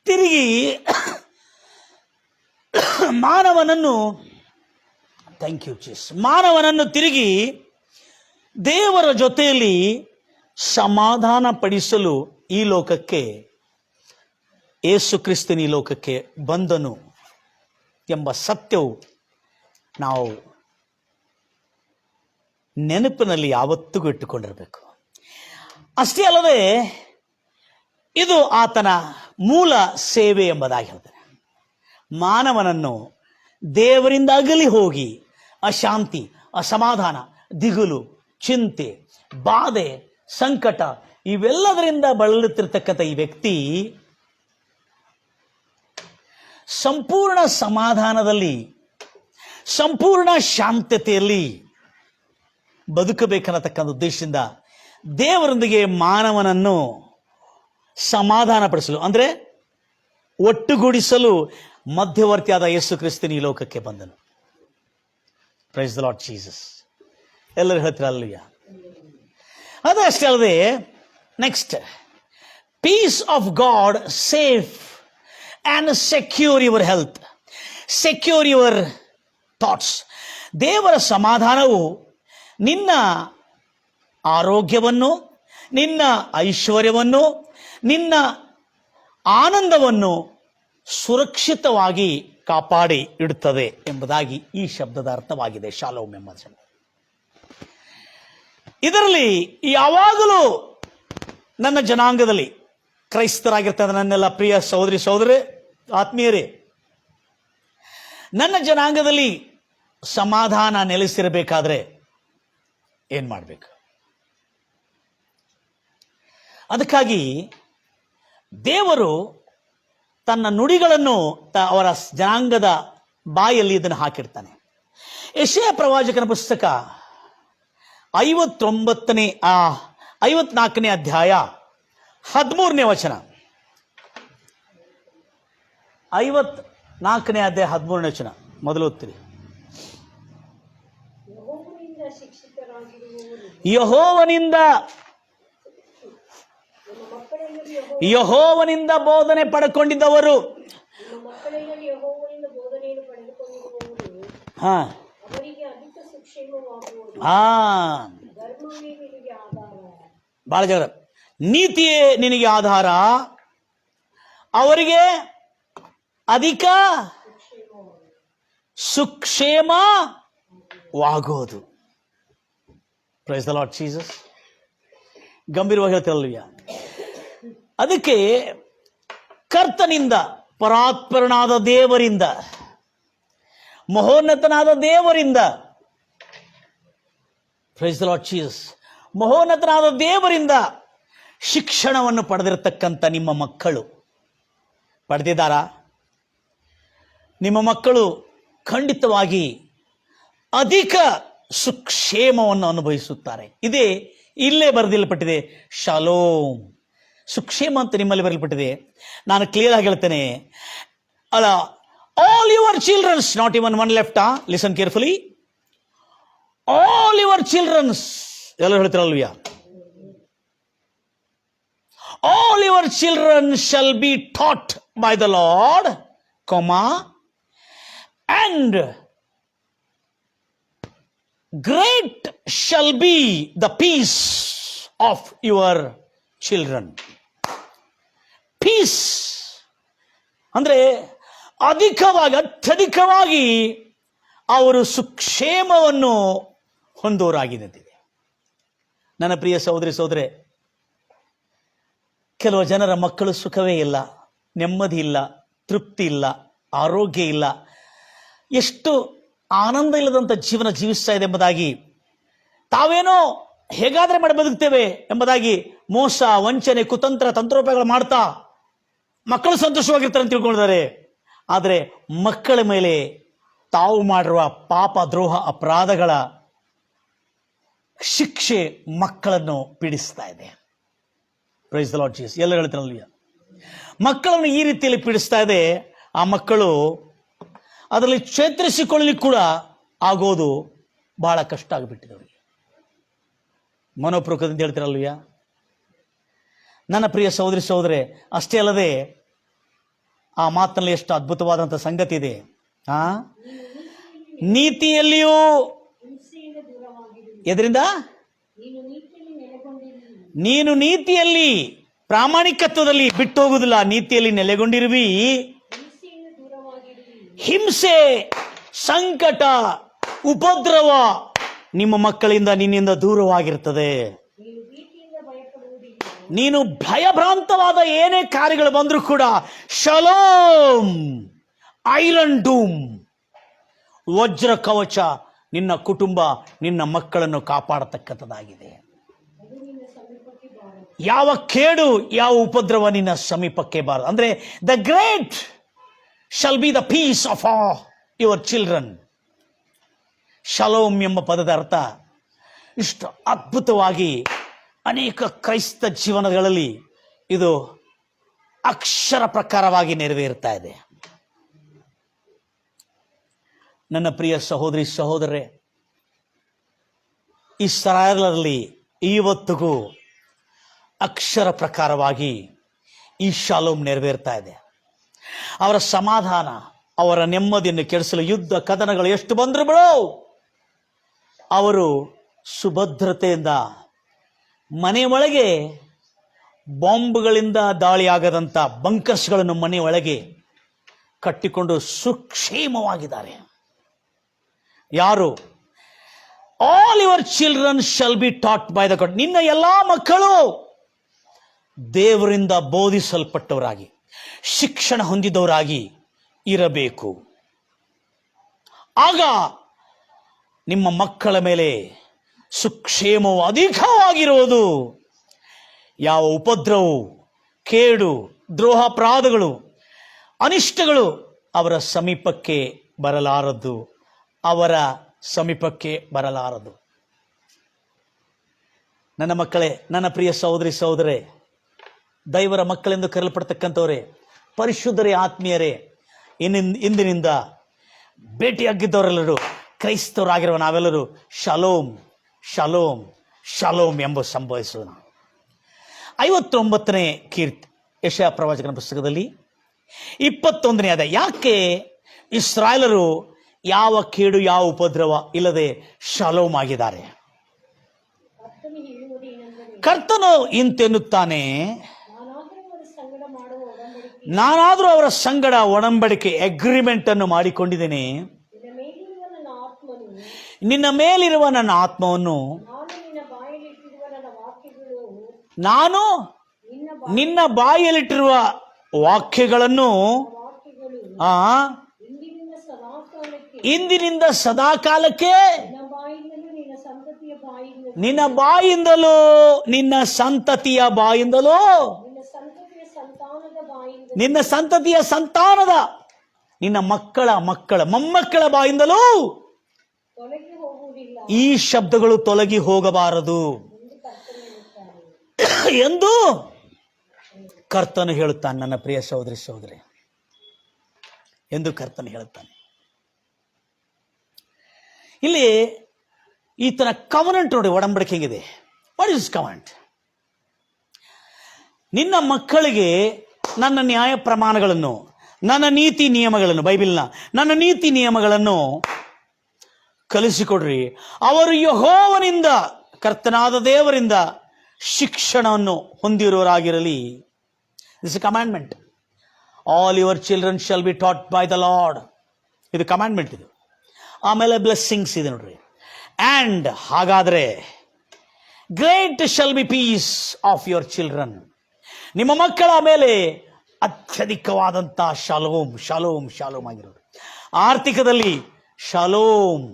ತಿರುಗಿ ಮಾನವನನ್ನು ತಿರುಗಿ ದೇವರ ಜೊತೆಯಲ್ಲಿ ಸಮಾಧಾನ ಪಡಿಸಲು ಈ ಲೋಕಕ್ಕೆ ಯೇಸು ಕ್ರಿಸ್ತನ ಈ ಲೋಕಕ್ಕೆ ಬಂದನು ಎಂಬ ಸತ್ಯವು ನಾವು ನೆನಪಿನಲ್ಲಿ ಯಾವತ್ತಿಗೂ ಇಟ್ಟುಕೊಂಡಿರಬೇಕು. ಅಷ್ಟೇ ಅಲ್ಲದೆ ಇದು ಆತನ ಮೂಲ ಸೇವೆ ಎಂಬುದಾಗಿ ಹೇಳ್ತಾನೆ. ಮಾನವನನ್ನು ದೇವರಿಂದ ಅಗಲಿ ಹೋಗಿ ಅಶಾಂತಿ, ಅಸಮಾಧಾನ, ದಿಗುಲು, ಚಿಂತೆ, ಬಾಧೆ, ಸಂಕಟ ಇವೆಲ್ಲದರಿಂದ ಬಳಲುತ್ತಿರ್ತಕ್ಕಂಥ ಈ ವ್ಯಕ್ತಿ ಸಂಪೂರ್ಣ ಸಮಾಧಾನದಲ್ಲಿ, ಸಂಪೂರ್ಣ ಶಾಂತತೆಯಲ್ಲಿ ಬದುಕಬೇಕನ್ನತಕ್ಕಂಥ ಉದ್ದೇಶದಿಂದ ದೇವರೊಂದಿಗೆ ಮಾನವನನ್ನು ಸಮಾಧಾನ ಪಡಿಸಲು ಅಂದ್ರೆ ಒಟ್ಟುಗೂಡಿಸಲು ಮಧ್ಯವರ್ತಿಯಾದ ಯೇಸು ಕ್ರಿಸ್ತನು ಈ ಲೋಕಕ್ಕೆ ಬಂದನು. Praise the Lord Jesus. ಎಲ್ಲರೂ ಹೇಳ್ತೀರ ಅಲ್ಲಯ್ಯ. ಅದಷ್ಟೇ ಅಲ್ಲದೆ next, peace of God safe and secure your health, secure your thoughts. ದೇವರ ಸಮಾಧಾನವು ನಿನ್ನ ಆರೋಗ್ಯವನ್ನು, ನಿನ್ನ ಐಶ್ವರ್ಯವನ್ನು, ನಿನ್ನ ಆನಂದವನ್ನು ಸುರಕ್ಷಿತವಾಗಿ ಕಾಪಾಡಿ ಇಡುತ್ತದೆ ಎಂಬುದಾಗಿ ಈ ಶಬ್ದದ ಅರ್ಥವಾಗಿದೆ, ಶಾಲೋಮ್ ಎಂಬ ಶಬ್ದ. ಇದರಲ್ಲಿ ಯಾವಾಗಲೂ ನನ್ನ ಜನಾಂಗದಲ್ಲಿ ಕ್ರೈಸ್ತರಾಗಿರ್ತಾರೆ ನನ್ನೆಲ್ಲ ಪ್ರಿಯ ಸಹೋದರಿ ಸಹೋದರೇ, ಆತ್ಮೀಯರೇ, ನನ್ನ ಜನಾಂಗದಲ್ಲಿ ಸಮಾಧಾನ ನೆಲೆಸಿರಬೇಕಾದ್ರೆ ಏನ್ ಮಾಡಬೇಕು? ಅದಕ್ಕಾಗಿ ದೇವರು ತನ್ನ ನುಡಿಗಳನ್ನು ಅವರ ಜನಾಂಗದ ಬಾಯಲ್ಲಿ ಇದನ್ನು ಹಾಕಿರ್ತಾನೆ. ಯೆಶಾಯ ಪ್ರವಾಚಕನ ಪುಸ್ತಕ 54ನೇ ಅಧ್ಯಾಯ 13ನೇ ವಚನ. 54ನೇ ಅಧ್ಯಾಯ 13ನೇ ವಚನ ಮೊದಲು ಓದ್ತೀರಿ. ಯೆಹೋವನಿಂದ ಬೋಧನೆ ಪಡ್ಕೊಂಡಿದ್ದವರು. ಬಹಳ ಜನ ನೀತಿಯೇ ನಿನಗೆ ಆಧಾರ, ಅವರಿಗೆ ಅಧಿಕ ಸುಕ್ಷೇಮವಾಗೋದು. Praise the Lord Jesus. ಗಂಭೀರವಾಗಿ ಹೇಳ್ತಿರಲ್ವಿಯ? ಅದಕ್ಕೆ ಕರ್ತನಿಂದ, ಪರಾತ್ಪರನಾದ ದೇವರಿಂದ, ಮಹೋನ್ನತನಾದ ದೇವರಿಂದ, ಪ್ರೈಸ್ ದ ಲಾರ್ಡ್ ಜೀಸಸ್, ಮಹೋನ್ನತನಾದ ದೇವರಿಂದ ಶಿಕ್ಷಣವನ್ನು ಪಡೆದಿರತಕ್ಕಂಥ ನಿಮ್ಮ ಮಕ್ಕಳು ಪಡೆದಿದ್ದಾರಾ? ನಿಮ್ಮ ಮಕ್ಕಳು ಖಂಡಿತವಾಗಿ ಅಧಿಕ ಸುಕ್ಷೇಮವನ್ನು ಅನುಭವಿಸುತ್ತಾರೆ. ಇದೇ ಇಲ್ಲೇ ಬರೆದಿಲ್ಲಪಟ್ಟಿದೆ, ಶಾಲೋಮ್. ಸುಕ್ಷೇಮ ಅಂತ ನಿಮ್ಮಲ್ಲಿ ಬರೆಯಲ್ಪಟ್ಟಿದೆ. ನಾನು ಕ್ಲಿಯರ್ ಆಗಿ ಹೇಳ್ತೇನೆ, ಅಲ್ಲ, all your childrens, not even one left, listen carefully, all your childrens, ಎಲ್ಲ ಹೇಳ್ತಿರಲ್ವಿಯ? All your children shall be taught by the Lord, and great shall be the peace of your children. Peace ಅಂದ್ರೆ ಅಧಿಕವಾಗಿ, ಅತ್ಯಧಿಕವಾಗಿ ಅವರು ಸುಕ್ಷೇಮವನ್ನು ಹೊಂದೋರಾಗಿದೆ. ನನ್ನ ಪ್ರಿಯ ಸಹೋದರಿ ಸಹೋದರೇ, ಕೆಲವು ಜನರ ಮಕ್ಕಳು ಸುಖವೇ ಇಲ್ಲ, ನೆಮ್ಮದಿ ಇಲ್ಲ, ತೃಪ್ತಿ ಇಲ್ಲ, ಆರೋಗ್ಯ ಇಲ್ಲ, ಎಷ್ಟು ಆನಂದ ಇಲ್ಲದಂಥ ಜೀವನ ಜೀವಿಸ್ತಾ ಇದೆ ಎಂಬುದಾಗಿ, ತಾವೇನೋ ಹೇಗಾದರೆ ಮಾಡಿ ಬದುಕ್ತೇವೆ ಎಂಬುದಾಗಿ ಮೋಸ, ವಂಚನೆ, ಕುತಂತ್ರ, ತಂತ್ರೋಪಾಯಗಳು ಮಾಡ್ತಾ ಮಕ್ಕಳು ಸಂತೋಷವಾಗಿರ್ತಾರೆ ಅಂತ ತಿಳ್ಕೊಂಡಿದ್ದಾರೆ. ಆದರೆ ಮಕ್ಕಳ ಮೇಲೆ ತಾವು ಮಾಡಿರುವ ಪಾಪ, ದ್ರೋಹ, ಅಪರಾಧಗಳ ಶಿಕ್ಷೆ ಮಕ್ಕಳನ್ನು ಪೀಡಿಸ್ತಾ ಇದೆ. Price the Lord Jesus. ಎಲ್ಲ ಹೇಳ್ತಾರಲ್ವ, ಮಕ್ಕಳನ್ನು ಈ ರೀತಿಯಲ್ಲಿ ಪೀಡಿಸ್ತಾ ಇದೆ. ಆ ಮಕ್ಕಳು ಅದರಲ್ಲಿ ಚೇತರಿಸಿಕೊಳ್ಳಲಿಕ್ಕೆ ಕೂಡ ಆಗೋದು ಬಹಳ ಕಷ್ಟ ಆಗಿಬಿಟ್ಟಿದೆ ಅವರಿಗೆ. ಮನೋಪೂರ್ವಕದಿಂದ ಹೇಳ್ತಿರಲ್ವಿಯ? ನನ್ನ ಪ್ರಿಯ ಸಹೋದರಿ ಸಹೋದರೇ, ಅಷ್ಟೇ ಅಲ್ಲದೆ ಆ ಮಾತಿನಲ್ಲಿ ಎಷ್ಟು ಅದ್ಭುತವಾದಂಥ ಸಂಗತಿ ಇದೆ. ನೀತಿಯಲ್ಲಿಯೂ, ಎದರಿಂದ? ನೀನು ನೀತಿಯಲ್ಲಿ, ಪ್ರಾಮಾಣಿಕತ್ವದಲ್ಲಿ ಬಿಟ್ಟು ಹೋಗುವುದಿಲ್ಲ, ನೀತಿಯಲ್ಲಿ ನೆಲೆಗೊಂಡಿರುವಿ. ಹಿಂಸೆ, ಸಂಕಟ, ಉಪದ್ರವ ನಿಮ್ಮ ಮಕ್ಕಳಿಂದ, ನಿನ್ನಿಂದ ದೂರವಾಗಿರ್ತದೆ. ನೀನು ಭಯಭ್ರಾಂತವಾದ ಏನೇ ಕಾರ್ಯಗಳು ಬಂದರೂ ಕೂಡ ಶಲೋಮ್, ಐರನ್ ಡೂಮ್, ವಜ್ರ ಕವಚ ನಿನ್ನ ಕುಟುಂಬ, ನಿನ್ನ ಮಕ್ಕಳನ್ನು ಕಾಪಾಡತಕ್ಕಂಥದ್ದಾಗಿದೆ. ಯಾವ ಕೇಡು, ಯಾವ ಉಪದ್ರವ ನಿನ್ನ ಸಮೀಪಕ್ಕೆ ಬಾರದು. ಅಂದ್ರೆ the great shall be the peace of all your children. Shalom ಎಂಬ ಪದದ ಅರ್ಥ ಇಷ್ಟು ಅದ್ಭುತವಾಗಿ ಅನೇಕ ಕ್ರೈಸ್ತ ಜೀವನಗಳಲ್ಲಿ ಇದು ಅಕ್ಷರ ಪ್ರಕಾರವಾಗಿ ನೆರವೇರ್ತಾ ಇದೆ. ನನ್ನ ಪ್ರಿಯ ಸಹೋದರಿ ಸಹೋದರರೇ, ಇಸ್ರಾಯೇಲರಲ್ಲಿ ಇವತ್ತಿಗೂ ಅಕ್ಷರ ಪ್ರಕಾರವಾಗಿ ಈ ಶಾಲೋಮ್ ನೆರವೇರ್ತಾ ಇದೆ. ಅವರ ಸಮಾಧಾನ, ಅವರ ನೆಮ್ಮದಿಯನ್ನು ಕೆಡಿಸಲು ಯುದ್ಧ ಕದನಗಳು ಎಷ್ಟು ಬಂದ್ರು ಬಿಡು, ಅವರು ಸುಭದ್ರತೆಯಿಂದ ಮನೆ ಒಳಗೆ ಬಾಂಬ್ಗಳಿಂದ ದಾಳಿಯಾಗದಂಥ ಬಂಕರ್ಸ್ಗಳನ್ನು ಮನೆ ಒಳಗೆ ಕಟ್ಟಿಕೊಂಡು ಸುಕ್ಷೇಮವಾಗಿದ್ದಾರೆ. ಯಾರು? All your children shall be taught by the god. ನಿನ್ನ ಎಲ್ಲಾ ಮಕ್ಕಳು ದೇವರಿಂದ ಬೋಧಿಸಲ್ಪಟ್ಟವರಾಗಿ, ಶಿಕ್ಷಣ ಹೊಂದಿದವರಾಗಿ ಇರಬೇಕು. ಆಗ ನಿಮ್ಮ ಮಕ್ಕಳ ಮೇಲೆ ಸುಕ್ಷೇಮವು ಅಧಿಕವಾಗಿರುವುದು. ಯಾವ ಉಪದ್ರವವು, ಕೇಡು, ದ್ರೋಹಾಪರಾಧಗಳು, ಅನಿಷ್ಟಗಳು ಅವರ ಸಮೀಪಕ್ಕೆ ಬರಲಾರದು, ಅವರ ಸಮೀಪಕ್ಕೆ ಬರಲಾರದು. ನನ್ನ ಮಕ್ಕಳೇ, ನನ್ನ ಪ್ರಿಯ ಸಹೋದರಿ ಸಹೋದರೇ, ದೈವರ ಮಕ್ಕಳೆಂದು ಕರೆಯಲ್ಪಡ್ತಕ್ಕಂಥವರೇ, ಪರಿಶುದ್ಧರೇ, ಆತ್ಮೀಯರೇ, ಇಂದಿನಿಂದ ಭೇಟಿಯಾಗಿದ್ದವರೆಲ್ಲರೂ, ಕ್ರೈಸ್ತವರಾಗಿರುವ ನಾವೆಲ್ಲರೂ ಶಲೋಮ್, ಶಲೋಮ್, ಶಾಲೋಮ್ ಎಂಬ ಸಂಭವಿಸೋಣ. 59ನೇ ಕೀರ್ತಿ ಯೆಶಾಯ ಪ್ರವಾಚಕನ ಪುಸ್ತಕದಲ್ಲಿ 21ನೇ ಅಧ್ಯಾಯ. ಯಾಕೆ ಇಸ್ರಾಯೇಲರು ಯಾವ ಕೇಡು ಯಾವ ಉಪದ್ರವ ಇಲ್ಲದೆ ಶಾಲೋಮ್ ಆಗಿದ್ದಾರೆ? ಕರ್ತನು ಇಂತೆನ್ನುತ್ತಾನೆ, ನಾನಾದರೂ ಅವರ ಸಂಗಡ ಒಡಂಬಡಿಕೆ ಅಗ್ರಿಮೆಂಟ್ ಅನ್ನು ಮಾಡಿಕೊಂಡಿದ್ದೇನೆ. ನಿನ್ನ ಮೇಲಿರುವ ನನ್ನ ಆತ್ಮವನ್ನು ನಾನು ನಿನ್ನ ಬಾಯಲ್ಲಿಟ್ಟಿರುವ ವಾಕ್ಯಗಳನ್ನು ಇಂದಿನಿಂದ ಸದಾಕಾಲಕ್ಕೆ ನಿನ್ನ ಬಾಯಿಂದಲೂ ನಿನ್ನ ಸಂತತಿಯ ಬಾಯಿಂದಲೂ ನಿನ್ನ ಸಂತತಿಯ ಸಂತಾನದ ನಿನ್ನ ಮಕ್ಕಳ ಮೊಮ್ಮಕ್ಕಳ ಬಾಯಿಂದಲೂ ಈ ಶಬ್ದಗಳು ತೊಲಗಿ ಹೋಗಬಾರದು ಎಂದು ಕರ್ತನು ಹೇಳುತ್ತಾನೆ. ನನ್ನ ಪ್ರಿಯ ಸಹೋದರಿ ಎಂದು ಕರ್ತನು ಹೇಳುತ್ತಾನೆ. ಇಲ್ಲಿ ಈತನ ಕವನೆಂಟ್ ನೋಡಿ, ಒಡಂಬಡಿಕೆ ಹೆಂಗಿದೆ. What is covenant? ನಿನ್ನ ಮಕ್ಕಳಿಗೆ ನನ್ನ ನ್ಯಾಯ ಪ್ರಮಾಣಗಳನ್ನು, ನನ್ನ ನೀತಿ ನಿಯಮಗಳನ್ನು, ಬೈಬಲ್ನ ನನ್ನ ನೀತಿ ನಿಯಮಗಳನ್ನು ಕಲಿಸಿಕೊಡ್ರಿ. ಅವರು ಯೆಹೋವನಿಂದ, ಕರ್ತನಾದ ದೇವರಿಂದ ಶಿಕ್ಷಣವನ್ನು ಹೊಂದಿರುವವರಾಗಿರಲಿ. This is commandment. All your children shall be taught by the Lord. ಇದು ಕಮಾಂಡ್ಮೆಂಟ್. ಇದು ಆಮೇಲೆ ಬ್ಲೆಸ್ಸಿಂಗ್ಸ್ ಇದೆ ನೋಡ್ರಿ. ಆ್ಯಂಡ್ ಹಾಗಾದರೆ great shall be peace of your children. ನಿಮ್ಮ ಮಕ್ಕಳ ಮೇಲೆ ಅತ್ಯಧಿಕವಾದಂಥ ಶಾಲೋಮ್ ಶಾಲೋಮ್ ಶಾಲೋಮ್ ಆಗಿರೋದು. ಆರ್ಥಿಕದಲ್ಲಿ ಶಾಲೋಮ್,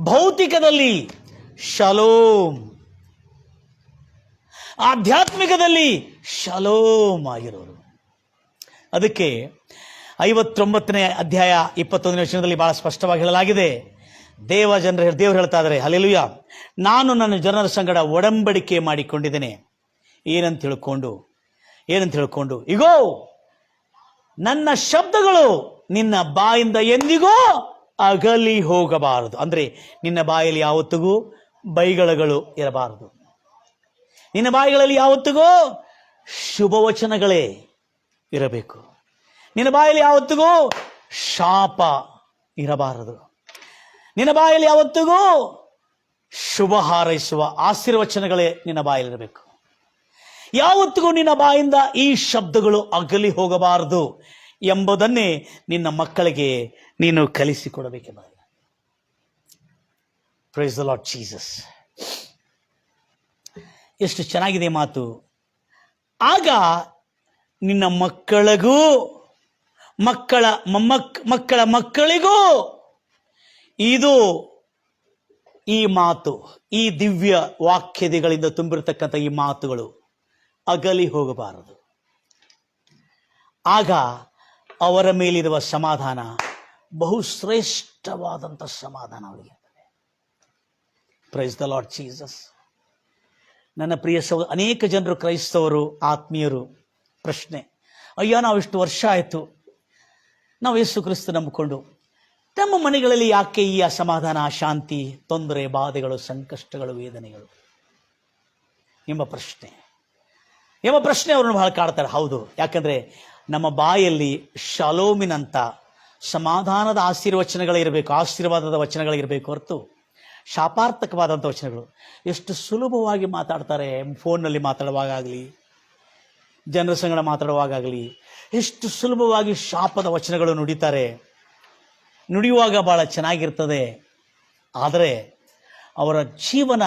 ಭೌತಿಕದಲ್ಲಿ ಶಾಲೋಮ್, ಆಧ್ಯಾತ್ಮಿಕದಲ್ಲಿ ಶಾಲೋಮ್ ಆಗಿರೋರು. ಅದಕ್ಕೆ 59ನೇ ಅಧ್ಯಾಯ 21ನೇ ವಚನದಲ್ಲಿ ಬಹಳ ಸ್ಪಷ್ಟವಾಗಿ ಹೇಳಲಾಗಿದೆ. ದೇವರು ಹೇಳ್ತಾ ಇದ್ದಾರೆ, ಹಲ್ಲೆಲೂಯಾ, ನಾನು ನನ್ನ ಜನರ ಸಂಗಡ ಒಡಂಬಡಿಕೆ ಮಾಡಿಕೊಂಡಿದ್ದೇನೆ. ಏನಂತ ಹೇಳ್ಕೊಂಡು ಇಗೋ ನನ್ನ ಶಬ್ದಗಳು ನಿನ್ನ ಬಾಯಿಂದ ಎಂದಿಗೂ ಅಗಲಿ ಹೋಗಬಾರದು. ಅಂದ್ರೆ ನಿನ್ನ ಬಾಯಲ್ಲಿ ಯಾವತ್ತಿಗೂ ಬೈಗಳಗಳು ಇರಬಾರದು. ನಿನ್ನ ಬಾಯಿಗಳಲ್ಲಿ ಯಾವತ್ತಿಗೂ ಶುಭವಚನಗಳೇ ಇರಬೇಕು. ನಿನ್ನ ಬಾಯಲ್ಲಿ ಯಾವತ್ತಿಗೂ ಶಾಪ ಇರಬಾರದು. ನಿನ್ನ ಬಾಯಲ್ಲಿ ಯಾವತ್ತಿಗೂ ಶುಭ ಹಾರೈಸುವ ಆಶೀರ್ವಚನಗಳೇ ನಿನ್ನ ಬಾಯಲ್ಲಿರಬೇಕು. ಯಾವತ್ತಿಗೂ ನಿನ್ನ ಬಾಯಿಂದ ಈ ಶಬ್ದಗಳು ಅಗಲಿ ಹೋಗಬಾರದು ಎಂಬುದನ್ನೇ ನಿನ್ನ ಮಕ್ಕಳಿಗೆ ನೀನು ಕಲಿಸಿಕೊಡಬೇಕೆಂಬ. Praise the Lord Jesus. ಎಷ್ಟು ಚೆನ್ನಾಗಿದೆ ಮಾತು. ಆಗ ನಿನ್ನ ಮಕ್ಕಳಿಗೂ ಮಕ್ಕಳ ಮಕ್ಕಳಿಗೂ ಇದು ಈ ಮಾತು, ಈ ದಿವ್ಯ ವಾಕ್ಯಗಳಿಂದ ತುಂಬಿರತಕ್ಕಂಥ ಈ ಮಾತುಗಳು ಅಗಲಿ ಹೋಗಬಾರದು. ಆಗ ಅವರ ಮೇಲಿರುವ ಸಮಾಧಾನ ಬಹುಶ್ರೇಷ್ಠವಾದಂಥ ಸಮಾಧಾನ ಅವರಿಗೆ. Price the Lord Jesus. ನನ್ನ ಪ್ರಿಯ ಅನೇಕ ಜನರು ಕ್ರೈಸ್ತವರು, ಆತ್ಮೀಯರು ಪ್ರಶ್ನೆ, ಅಯ್ಯೋ ನಾವು ಇಷ್ಟು ವರ್ಷ ಆಯಿತು ನಾವು ಯೇಸು ಕ್ರಿಸ್ತ ನಂಬಿಕೊಂಡು, ನಮ್ಮ ಮನೆಗಳಲ್ಲಿ ಯಾಕೆ ಈ ಅಸಮಾಧಾನ, ಅಶಾಂತಿ, ತೊಂದರೆ, ಬಾಧೆಗಳು, ಸಂಕಷ್ಟಗಳು, ವೇದನೆಗಳು ಎಂಬ ಪ್ರಶ್ನೆ ಅವರನ್ನು ಬಹಳ ಕಾಡ್ತಾರೆ. ಹೌದು, ಯಾಕಂದರೆ ನಮ್ಮ ಬಾಯಲ್ಲಿ ಶಾಲೋಮಿನಂಥ ಸಮಾಧಾನದ ಆಶೀರ್ವಚನಗಳಿರಬೇಕು, ಆಶೀರ್ವಾದದ ವಚನಗಳಿರಬೇಕು ಹೊರತು ಶಾಪಾರ್ಥಕವಾದಂಥ ವಚನಗಳು. ಎಷ್ಟು ಸುಲಭವಾಗಿ ಮಾತಾಡ್ತಾರೆ. ಫೋನ್ನಲ್ಲಿ ಮಾತಾಡುವಾಗಲಿ, ಜನರ ಸಂಗಡ ಮಾತಾಡುವಾಗಲಿ ಎಷ್ಟು ಸುಲಭವಾಗಿ ಶಾಪದ ವಚನಗಳು ನುಡಿತಾರೆ. ನುಡಿಯುವಾಗ ಭಾಳ ಚೆನ್ನಾಗಿರ್ತದೆ, ಆದರೆ ಅವರ ಜೀವನ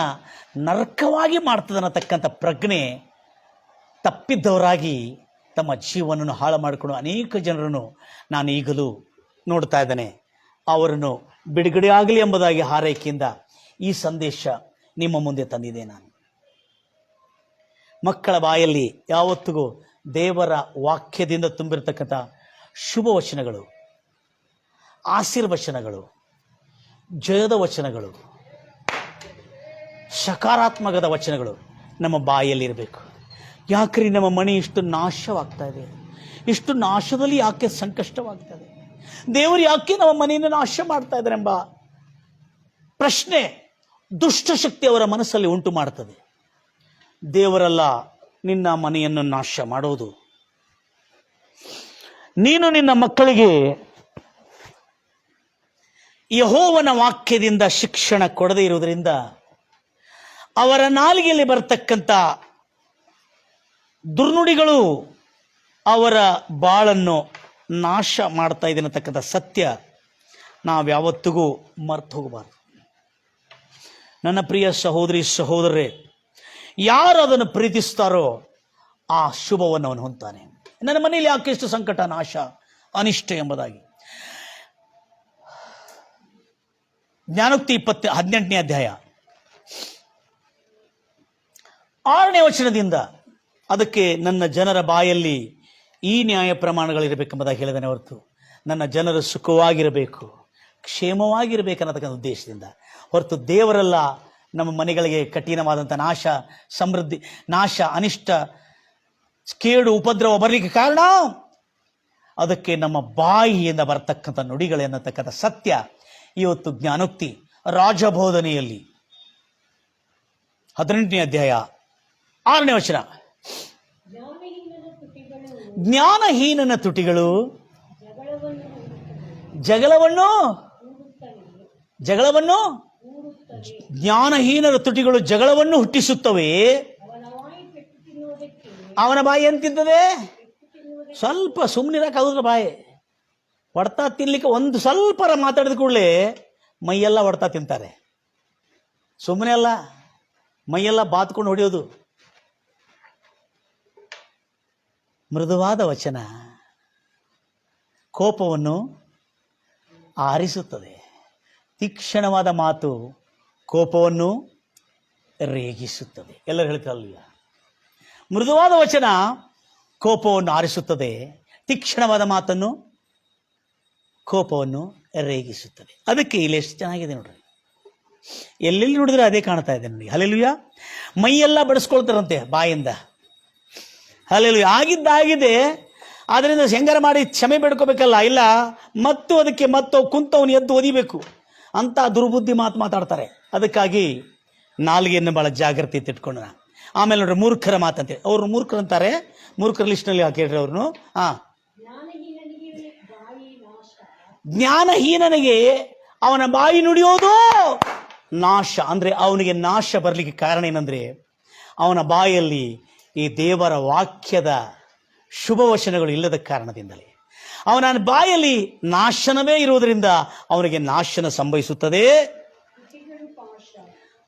ನರಕವಾಗಿ ಮಾಡ್ತದೆ ಅನ್ನತಕ್ಕಂಥ ಪ್ರಜ್ಞೆ ತಪ್ಪಿದ್ದವರಾಗಿ ತಮ್ಮ ಜೀವನವನ್ನು ಹಾಳು ಮಾಡಿಕೊಂಡು ಅನೇಕ ಜನರನ್ನು ನಾನು ಈಗಲೂ ನೋಡ್ತಾ ಇದ್ದೇನೆ. ಅವರನ್ನು ಬಿಡುಗಡೆ ಆಗಲಿ ಎಂಬುದಾಗಿ ಹಾರೈಕೆಯಿಂದ ಈ ಸಂದೇಶ ನಿಮ್ಮ ಮುಂದೆ ತಂದಿದೆ. ನಾನು ಮಕ್ಕಳ ಬಾಯಲ್ಲಿ ಯಾವತ್ತಿಗೂ ದೇವರ ವಾಕ್ಯದಿಂದ ತುಂಬಿರತಕ್ಕಂಥ ಶುಭ ವಚನಗಳು, ಆಶೀರ್ವಚನಗಳು, ಜಯದ ವಚನಗಳು, ಸಕಾರಾತ್ಮಕದ ವಚನಗಳು ನಮ್ಮ ಬಾಯಲ್ಲಿರಬೇಕು. ಯಾಕ್ರಿ ನಮ್ಮ ಮನೆ ಇಷ್ಟು ನಾಶವಾಗ್ತಾ ಇದೆ, ಇಷ್ಟು ನಾಶದಲ್ಲಿ ಯಾಕೆ ಸಂಕಷ್ಟವಾಗ್ತದೆ, ದೇವರು ಯಾಕೆ ನಮ್ಮ ಮನೆಯನ್ನು ನಾಶ ಮಾಡ್ತಾ ಇದ್ದಾರೆ ಎಂಬ ಪ್ರಶ್ನೆ ದುಷ್ಟಶಕ್ತಿ ಅವರ ಮನಸ್ಸಲ್ಲಿ ಉಂಟು ಮಾಡುತ್ತದೆ. ದೇವರಲ್ಲ ನಿನ್ನ ಮನೆಯನ್ನು ನಾಶ ಮಾಡೋದು. ನೀನು ನಿನ್ನ ಮಕ್ಕಳಿಗೆ ಯೆಹೋವನ ವಾಕ್ಯದಿಂದ ಶಿಕ್ಷಣ ಕೊಡದೇ ಇರುವುದರಿಂದ ಅವರ ನಾಲಿಗೆಯಲ್ಲಿ ಬರತಕ್ಕಂಥ ದುರ್ನುಡಿಗಳು ಅವರ ಬಾಳನ್ನು ನಾಶ ಮಾಡ್ತಾ ಇದೆ ಅನ್ನತಕ್ಕಂಥ ಸತ್ಯ ನಾವ್ಯಾವತ್ತಿಗೂ ಮರ್ತು ಹೋಗಬಾರ್ದು. ನನ್ನ ಪ್ರಿಯ ಸಹೋದರಿ ಸಹೋದರರೇ, ಯಾರು ಅದನ್ನು ಪ್ರೀತಿಸ್ತಾರೋ ಆ ಶುಭವನ್ನು ಅವನು ಹೊಂತಾನೆ. ನನ್ನ ಮನೆಯಲ್ಲಿ ಯಾಕೆ ಎಷ್ಟು ಸಂಕಟ, ನಾಶ, ಅನಿಷ್ಟ ಎಂಬುದಾಗಿ ಜ್ಞಾನೋಕ್ತಿ 18ನೇ ಅಧ್ಯಾಯ 6ನೇ ವಚನದಿಂದ ಅದಕ್ಕೆ ನನ್ನ ಜನರ ಬಾಯಲ್ಲಿ ಈ ನ್ಯಾಯ ಪ್ರಮಾಣಗಳಿರಬೇಕೆಂಬುದಾಗಿ ಹೇಳಿದಾನೆ ಹೊರತು ನನ್ನ ಜನರು ಸುಖವಾಗಿರಬೇಕು, ಕ್ಷೇಮವಾಗಿರಬೇಕನ್ನತಕ್ಕಂಥ ಉದ್ದೇಶದಿಂದ ಹೊರತು ದೇವರೆಲ್ಲ ನಮ್ಮ ಮನೆಗಳಿಗೆ ಕಠಿಣವಾದಂಥ ನಾಶ, ಸಮೃದ್ಧಿ, ನಾಶ, ಅನಿಷ್ಟ, ಕೇಡು, ಉಪದ್ರವ ಬರಲಿಕ್ಕೆ ಕಾರಣ ಅದಕ್ಕೆ ನಮ್ಮ ಬಾಯಿಯಿಂದ ಬರತಕ್ಕಂಥ ನುಡಿಗಳೆನ್ನತಕ್ಕಂಥ ಸತ್ಯ ಇವತ್ತು ಜ್ಞಾನೋಕ್ತಿ ರಾಜಬೋಧನೆಯಲ್ಲಿ 18ನೇ ಅಧ್ಯಾಯ 6ನೇ ವಚನ. ಜ್ಞಾನಹೀನನ ತುಟಿಗಳು ಜಗಳವನ್ನು ಜ್ಞಾನಹೀನರ ತುಟಿಗಳು ಜಗಳವನ್ನು ಹುಟ್ಟಿಸುತ್ತವೆ. ಅವನ ಬಾಯಿ ಎಂತಿದ್ದದೆ? ಸ್ವಲ್ಪ ಸುಮ್ಮನಿರಕ್ಕಾಗುದ್ರ ಬಾಯಿ ಹೊಡ್ತಾ ತಿನ್ಲಿಕ್ಕೆ ಒಂದು ಸ್ವಲ್ಪ ಮಾತಾಡಿದ ಕೂಡಲೇ ಮೈಯೆಲ್ಲ ಹೊಡ್ತಾ ತಿಂತಾರೆ. ಸುಮ್ಮನೆ ಅಲ್ಲ, ಮೈಯೆಲ್ಲ ಬಾತ್ಕೊಂಡು ಹೊಡೆಯೋದು. ಮೃದುವಾದ ವಚನ ಕೋಪವನ್ನು ಆರಿಸುತ್ತದೆ. ತೀಕ್ಷ್ಣವಾದ ಮಾತು ಕೋಪವನ್ನು ರೇಗಿಸುತ್ತದೆ. ಎಲ್ಲರೂ ಹೇಳ್ತಾರಲ್ಲ, ಮೃದುವಾದ ವಚನ ಕೋಪವನ್ನು ಆರಿಸುತ್ತದೆ, ತೀಕ್ಷ್ಣವಾದ ಮಾತನ್ನು ಕೋಪವನ್ನು ರೇಗಿಸುತ್ತದೆ. ಅದಕ್ಕೆ ಇಲ್ಲಿ ಎಷ್ಟು ಚೆನ್ನಾಗಿದೆ ನೋಡ್ರಿ, ಎಲ್ಲೆಲ್ಲಿ ನೋಡಿದ್ರೆ ಅದೇ ಕಾಣ್ತಾ ಇದೆ ನೋಡಿ. ಹಲ್ಲೆಲೂಯಾ. ಮೈಯೆಲ್ಲ ಬಡಿಸ್ಕೊಳ್ತಾರಂತೆ ಬಾಯಿಂದ. ಹಲ್ಲೆಲೂಯಾ. ಆಗಿದ್ದಾಗಿದೆ, ಅದರಿಂದ ಹೆಂಗಾರ ಮಾಡಿ ಕ್ಷಮೆ ಬೇಡ್ಕೋಬೇಕಲ್ಲ, ಇಲ್ಲ ಮತ್ತು ಅದಕ್ಕೆ ಕುಂತವನು ಎದ್ದು ಒದಿಬೇಕು ಅಂತ ದುರ್ಬುದ್ಧಿ ಮಾತಾಡ್ತಾರೆ. ಅದಕ್ಕಾಗಿ ನಾಲಿಗೆಯನ್ನು ಭಾಳ ಜಾಗ್ರತೆ ಇಟ್ಕೊಂಡ. ಆಮೇಲೆ ನೋಡ್ರಿ ಮೂರ್ಖರ ಮಾತಂತೆ, ಅವ್ರು ಮೂರ್ಖರು ಅಂತಾರೆ. ಮೂರ್ಖರ ಲಿಸ್ಟ್ನಲ್ಲಿ ಹಾಕಿಡ್ರಿ ಅವ್ರನ್ನು. ಜ್ಞಾನಹೀನನಿಗೆ ಅವನ ಬಾಯಿ ನುಡಿಯೋದು ನಾಶ. ಅಂದ್ರೆ ಅವನಿಗೆ ನಾಶ ಬರಲಿಕ್ಕೆ ಕಾರಣ ಏನಂದ್ರೆ ಅವನ ಬಾಯಲ್ಲಿ ಈ ದೇವರ ವಾಕ್ಯದ ಶುಭವಚನಗಳು ಇಲ್ಲದ ಕಾರಣದಿಂದಲೇ. ಅವನ ಬಾಯಲ್ಲಿ ನಾಶನವೇ ಇರುವುದರಿಂದ ಅವನಿಗೆ ನಾಶನ ಸಂಭವಿಸುತ್ತದೆ.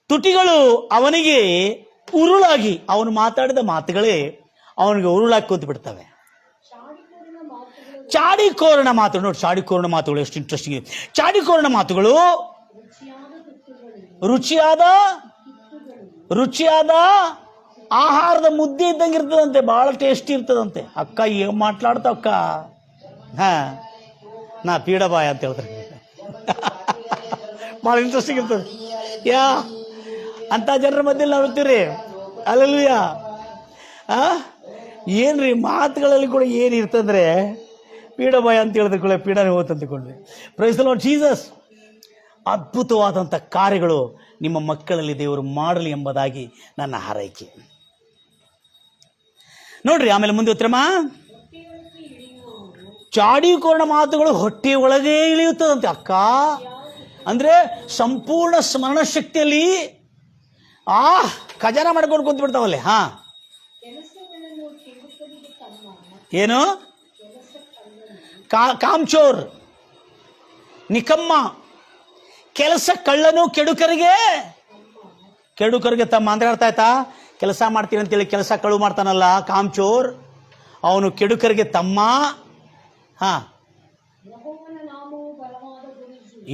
ತುಟಿಗಳು ಅವನಿಗೆ ಉರುಳಾಗಿ, ಅವನು ಮಾತಾಡಿದ ಮಾತುಗಳೇ ಅವನಿಗೆ ಉರುಳಾಗಿ ಕೂತು ಬಿಡ್ತವೆ. ಚಾಡಿಕೋರಣ ಮಾತುಗಳು ನೋಡಿ, ಚಾಡಿಕೋರಣ ಮಾತುಗಳು ಎಷ್ಟು ಇಂಟ್ರೆಸ್ಟಿಂಗ್ ಇದೆ. ಚಾಡಿಕೋರಣ ಮಾತುಗಳು ರುಚಿಯಾದ ಆಹಾರದ ಮುದ್ದೆ ಇದ್ದಂಗೆ ಇರ್ತದಂತೆ, ಬಹಳ ಟೇಸ್ಟಿ ಇರ್ತದಂತೆ. ಅಕ್ಕ ಏನ್ ಮಾట్లాಡ್ತಾವ ಅಕ್ಕ, ನಾ ಪೀಡಬಾಯ ಅಂತ ಹೇಳ್ತಾರೆ. ಬಹಳ ಇಂಟ್ರೆಸ್ಟಿಂಗ್ ಇರ್ತದೆ. ಅಂತ ಜನರ ಮಧ್ಯೆ ನಾವು ಇರ್ತೀವ್ರಿ. ಹಲ್ಲೆಲೂಯಾ. ಏನ್ರಿ ಮಾತುಗಳಲ್ಲಿ ಕೂಡ ಏನು ಇರ್ತಂದ್ರೆ ಪೀಡಬಾಯ ಅಂತ ಹೇಳಿದ ಕೂಡ ಪೀಡನೆ ಹೋತಂತಕೊಂಡ್ವಿ. Praise the Lord Jesus. ಅದ್ಭುತವಾದಂಥ ಕಾರ್ಯಗಳು ನಿಮ್ಮ ಮಕ್ಕಳಲ್ಲಿ ದೇವರು ಮಾಡಲಿ ಎಂಬುದಾಗಿ ನನ್ನ ಹಾರೈಕೆ. ನೋಡ್ರಿ ಆಮೇಲೆ ಮುಂದೆ ಉತ್ತರಮ್ಮ, ಚಾಡಿಕೋರಣ ಮಾತುಗಳು ಹೊಟ್ಟೆ ಒಳಗೆ ಇಳಿಯುತ್ತದಂತೆ ಅಕ್ಕ. ಅಂದ್ರೆ ಸಂಪೂರ್ಣ ಸ್ಮರಣ ಶಕ್ತಿಯಲ್ಲಿ ಖಜಾನ ಮಾಡ್ಕೊಂಡು ಕುಂತು ಬಿಡ್ತಾವಲ್ಲೇ. ಏನು ಕಾಮ್ಚೋರ್, ನಿಕಮ್ಮ, ಕೆಲಸ ಕಳ್ಳನು ಕೆಡುಕರಿಗೆ ತಮ್ಮ. ಅಂದ್ರೆ ಅರ್ಥ ಆಯ್ತಾ? ಕೆಲಸ ಮಾಡ್ತೀನಿ ಅಂತೇಳಿ ಕೆಲಸ ಕಳು ಮಾಡ್ತಾನಲ್ಲ ಕಾಮ್ಚೋರ್, ಅವನು ಕೆಡುಕರಿಗೆ ತಮ್ಮ.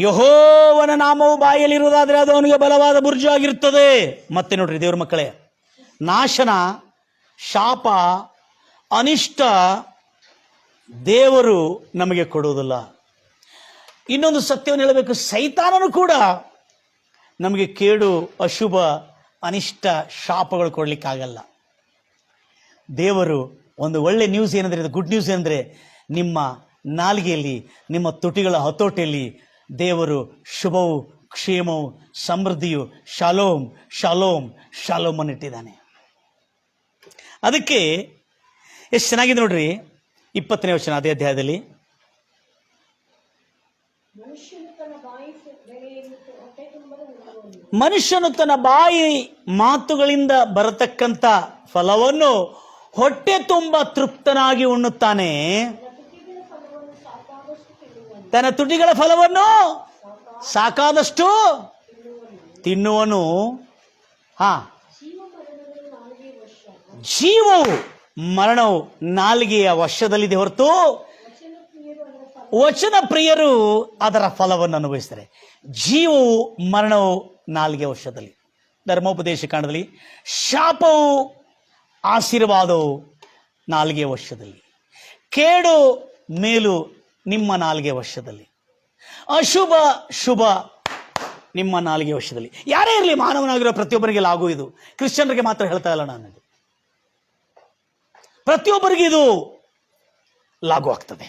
ಯೆಹೋವನ ನಾಮವು ಬಾಯಲ್ಲಿರುವುದಾದ್ರೆ ಅದು ಅವನಿಗೆ ಬಲವಾದ ಬುರ್ಜು ಆಗಿರುತ್ತದೆ. ಮತ್ತೆ ನೋಡ್ರಿ ದೇವ್ರ ಮಕ್ಕಳೇ, ನಾಶನ, ಶಾಪ, ಅನಿಷ್ಟ ದೇವರು ನಮಗೆ ಕೊಡುವುದಿಲ್ಲ. ಇನ್ನೊಂದು ಸತ್ಯವನ್ನು ಹೇಳಬೇಕು, ಸೈತಾನನು ಕೂಡ ನಮಗೆ ಕೇಡು, ಅಶುಭ, ಅನಿಷ್ಟ, ಶಾಪಗಳು ಕೊಡ್ಲಿಕ್ಕಾಗಲ್ಲ. ದೇವರು ಒಂದು ಒಳ್ಳೆ ನ್ಯೂಸ್ ಏನಂದ್ರೆ, ಇದು ಗುಡ್ ನ್ಯೂಸ್ ಏನಂದ್ರೆ, ನಿಮ್ಮ ನಾಲಿಗೆಯಲ್ಲಿ, ನಿಮ್ಮ ತುಟಿಗಳ ಹತೋಟಿಯಲ್ಲಿ ದೇವರು ಶುಭವು ಕ್ಷೇಮವು, ಸಮೃದ್ಧಿಯು, ಶಾಲೋಮ್ ಶಾಲೋಮ್ ಶಾಲೋಮ್ ಅನ್ನಿಟ್ಟಿದ್ದಾನೆ. ಅದಕ್ಕೆ ಎಷ್ಟು ಚೆನ್ನಾಗಿದೆ ನೋಡ್ರಿ, 20ನೇ ವಚನ ಅದೇ ಅಧ್ಯಾಯದಲ್ಲಿ. ಮನುಷ್ಯನು ತನ್ನ ಬಾಯಿ ಮಾತುಗಳಿಂದ ಬರತಕ್ಕಂಥ ಫಲವನ್ನು ಹೊಟ್ಟೆ ತುಂಬ ತೃಪ್ತನಾಗಿ ಉಣ್ಣುತ್ತಾನೆ. ತನ್ನ ತುಟಿಗಳ ಫಲವನ್ನು ಸಾಕಾದಷ್ಟು ತಿನ್ನುವನು. ಜೀವವು ಮರಣವು ನಾಲಿಗೆಯ ವಶದಲ್ಲಿದೆ ಹೊರತು ವಚನ ಪ್ರಿಯರು ಅದರ ಫಲವನ್ನು ಅನುಭವಿಸ್ತಾರೆ. ಜೀವವು ಮರಣವು ನಾಲಿಗೆಯ ವಶದಲ್ಲಿ. ಧರ್ಮೋಪದೇಶ ಕಾಂಡದಲ್ಲಿ ಶಾಪವು ಆಶೀರ್ವಾದವು ನಾಲಿಗೆಯ ವಶದಲ್ಲಿ, ಕೇಡು ಮೇಲು ನಿಮ್ಮ ನಾಲಿಗೆಯ ವಶದಲ್ಲಿ, ಅಶುಭ ಶುಭ ನಿಮ್ಮ ನಾಲಿಗೆಯ ವಶದಲ್ಲಿ. ಯಾರೇ ಇರಲಿ, ಮಾನವನಾಗಿರೋ ಪ್ರತಿಯೊಬ್ಬರಿಗೆ ಲಾಗು ಇದು. ಕ್ರಿಶ್ಚಿಯನ್ರಿಗೆ ಮಾತ್ರ ಹೇಳ್ತಾ ಇಲ್ಲ ನಾನು, ಪ್ರತಿಯೊಬ್ಬರಿಗೆ ಇದು ಲಾಗು ಆಗ್ತದೆ.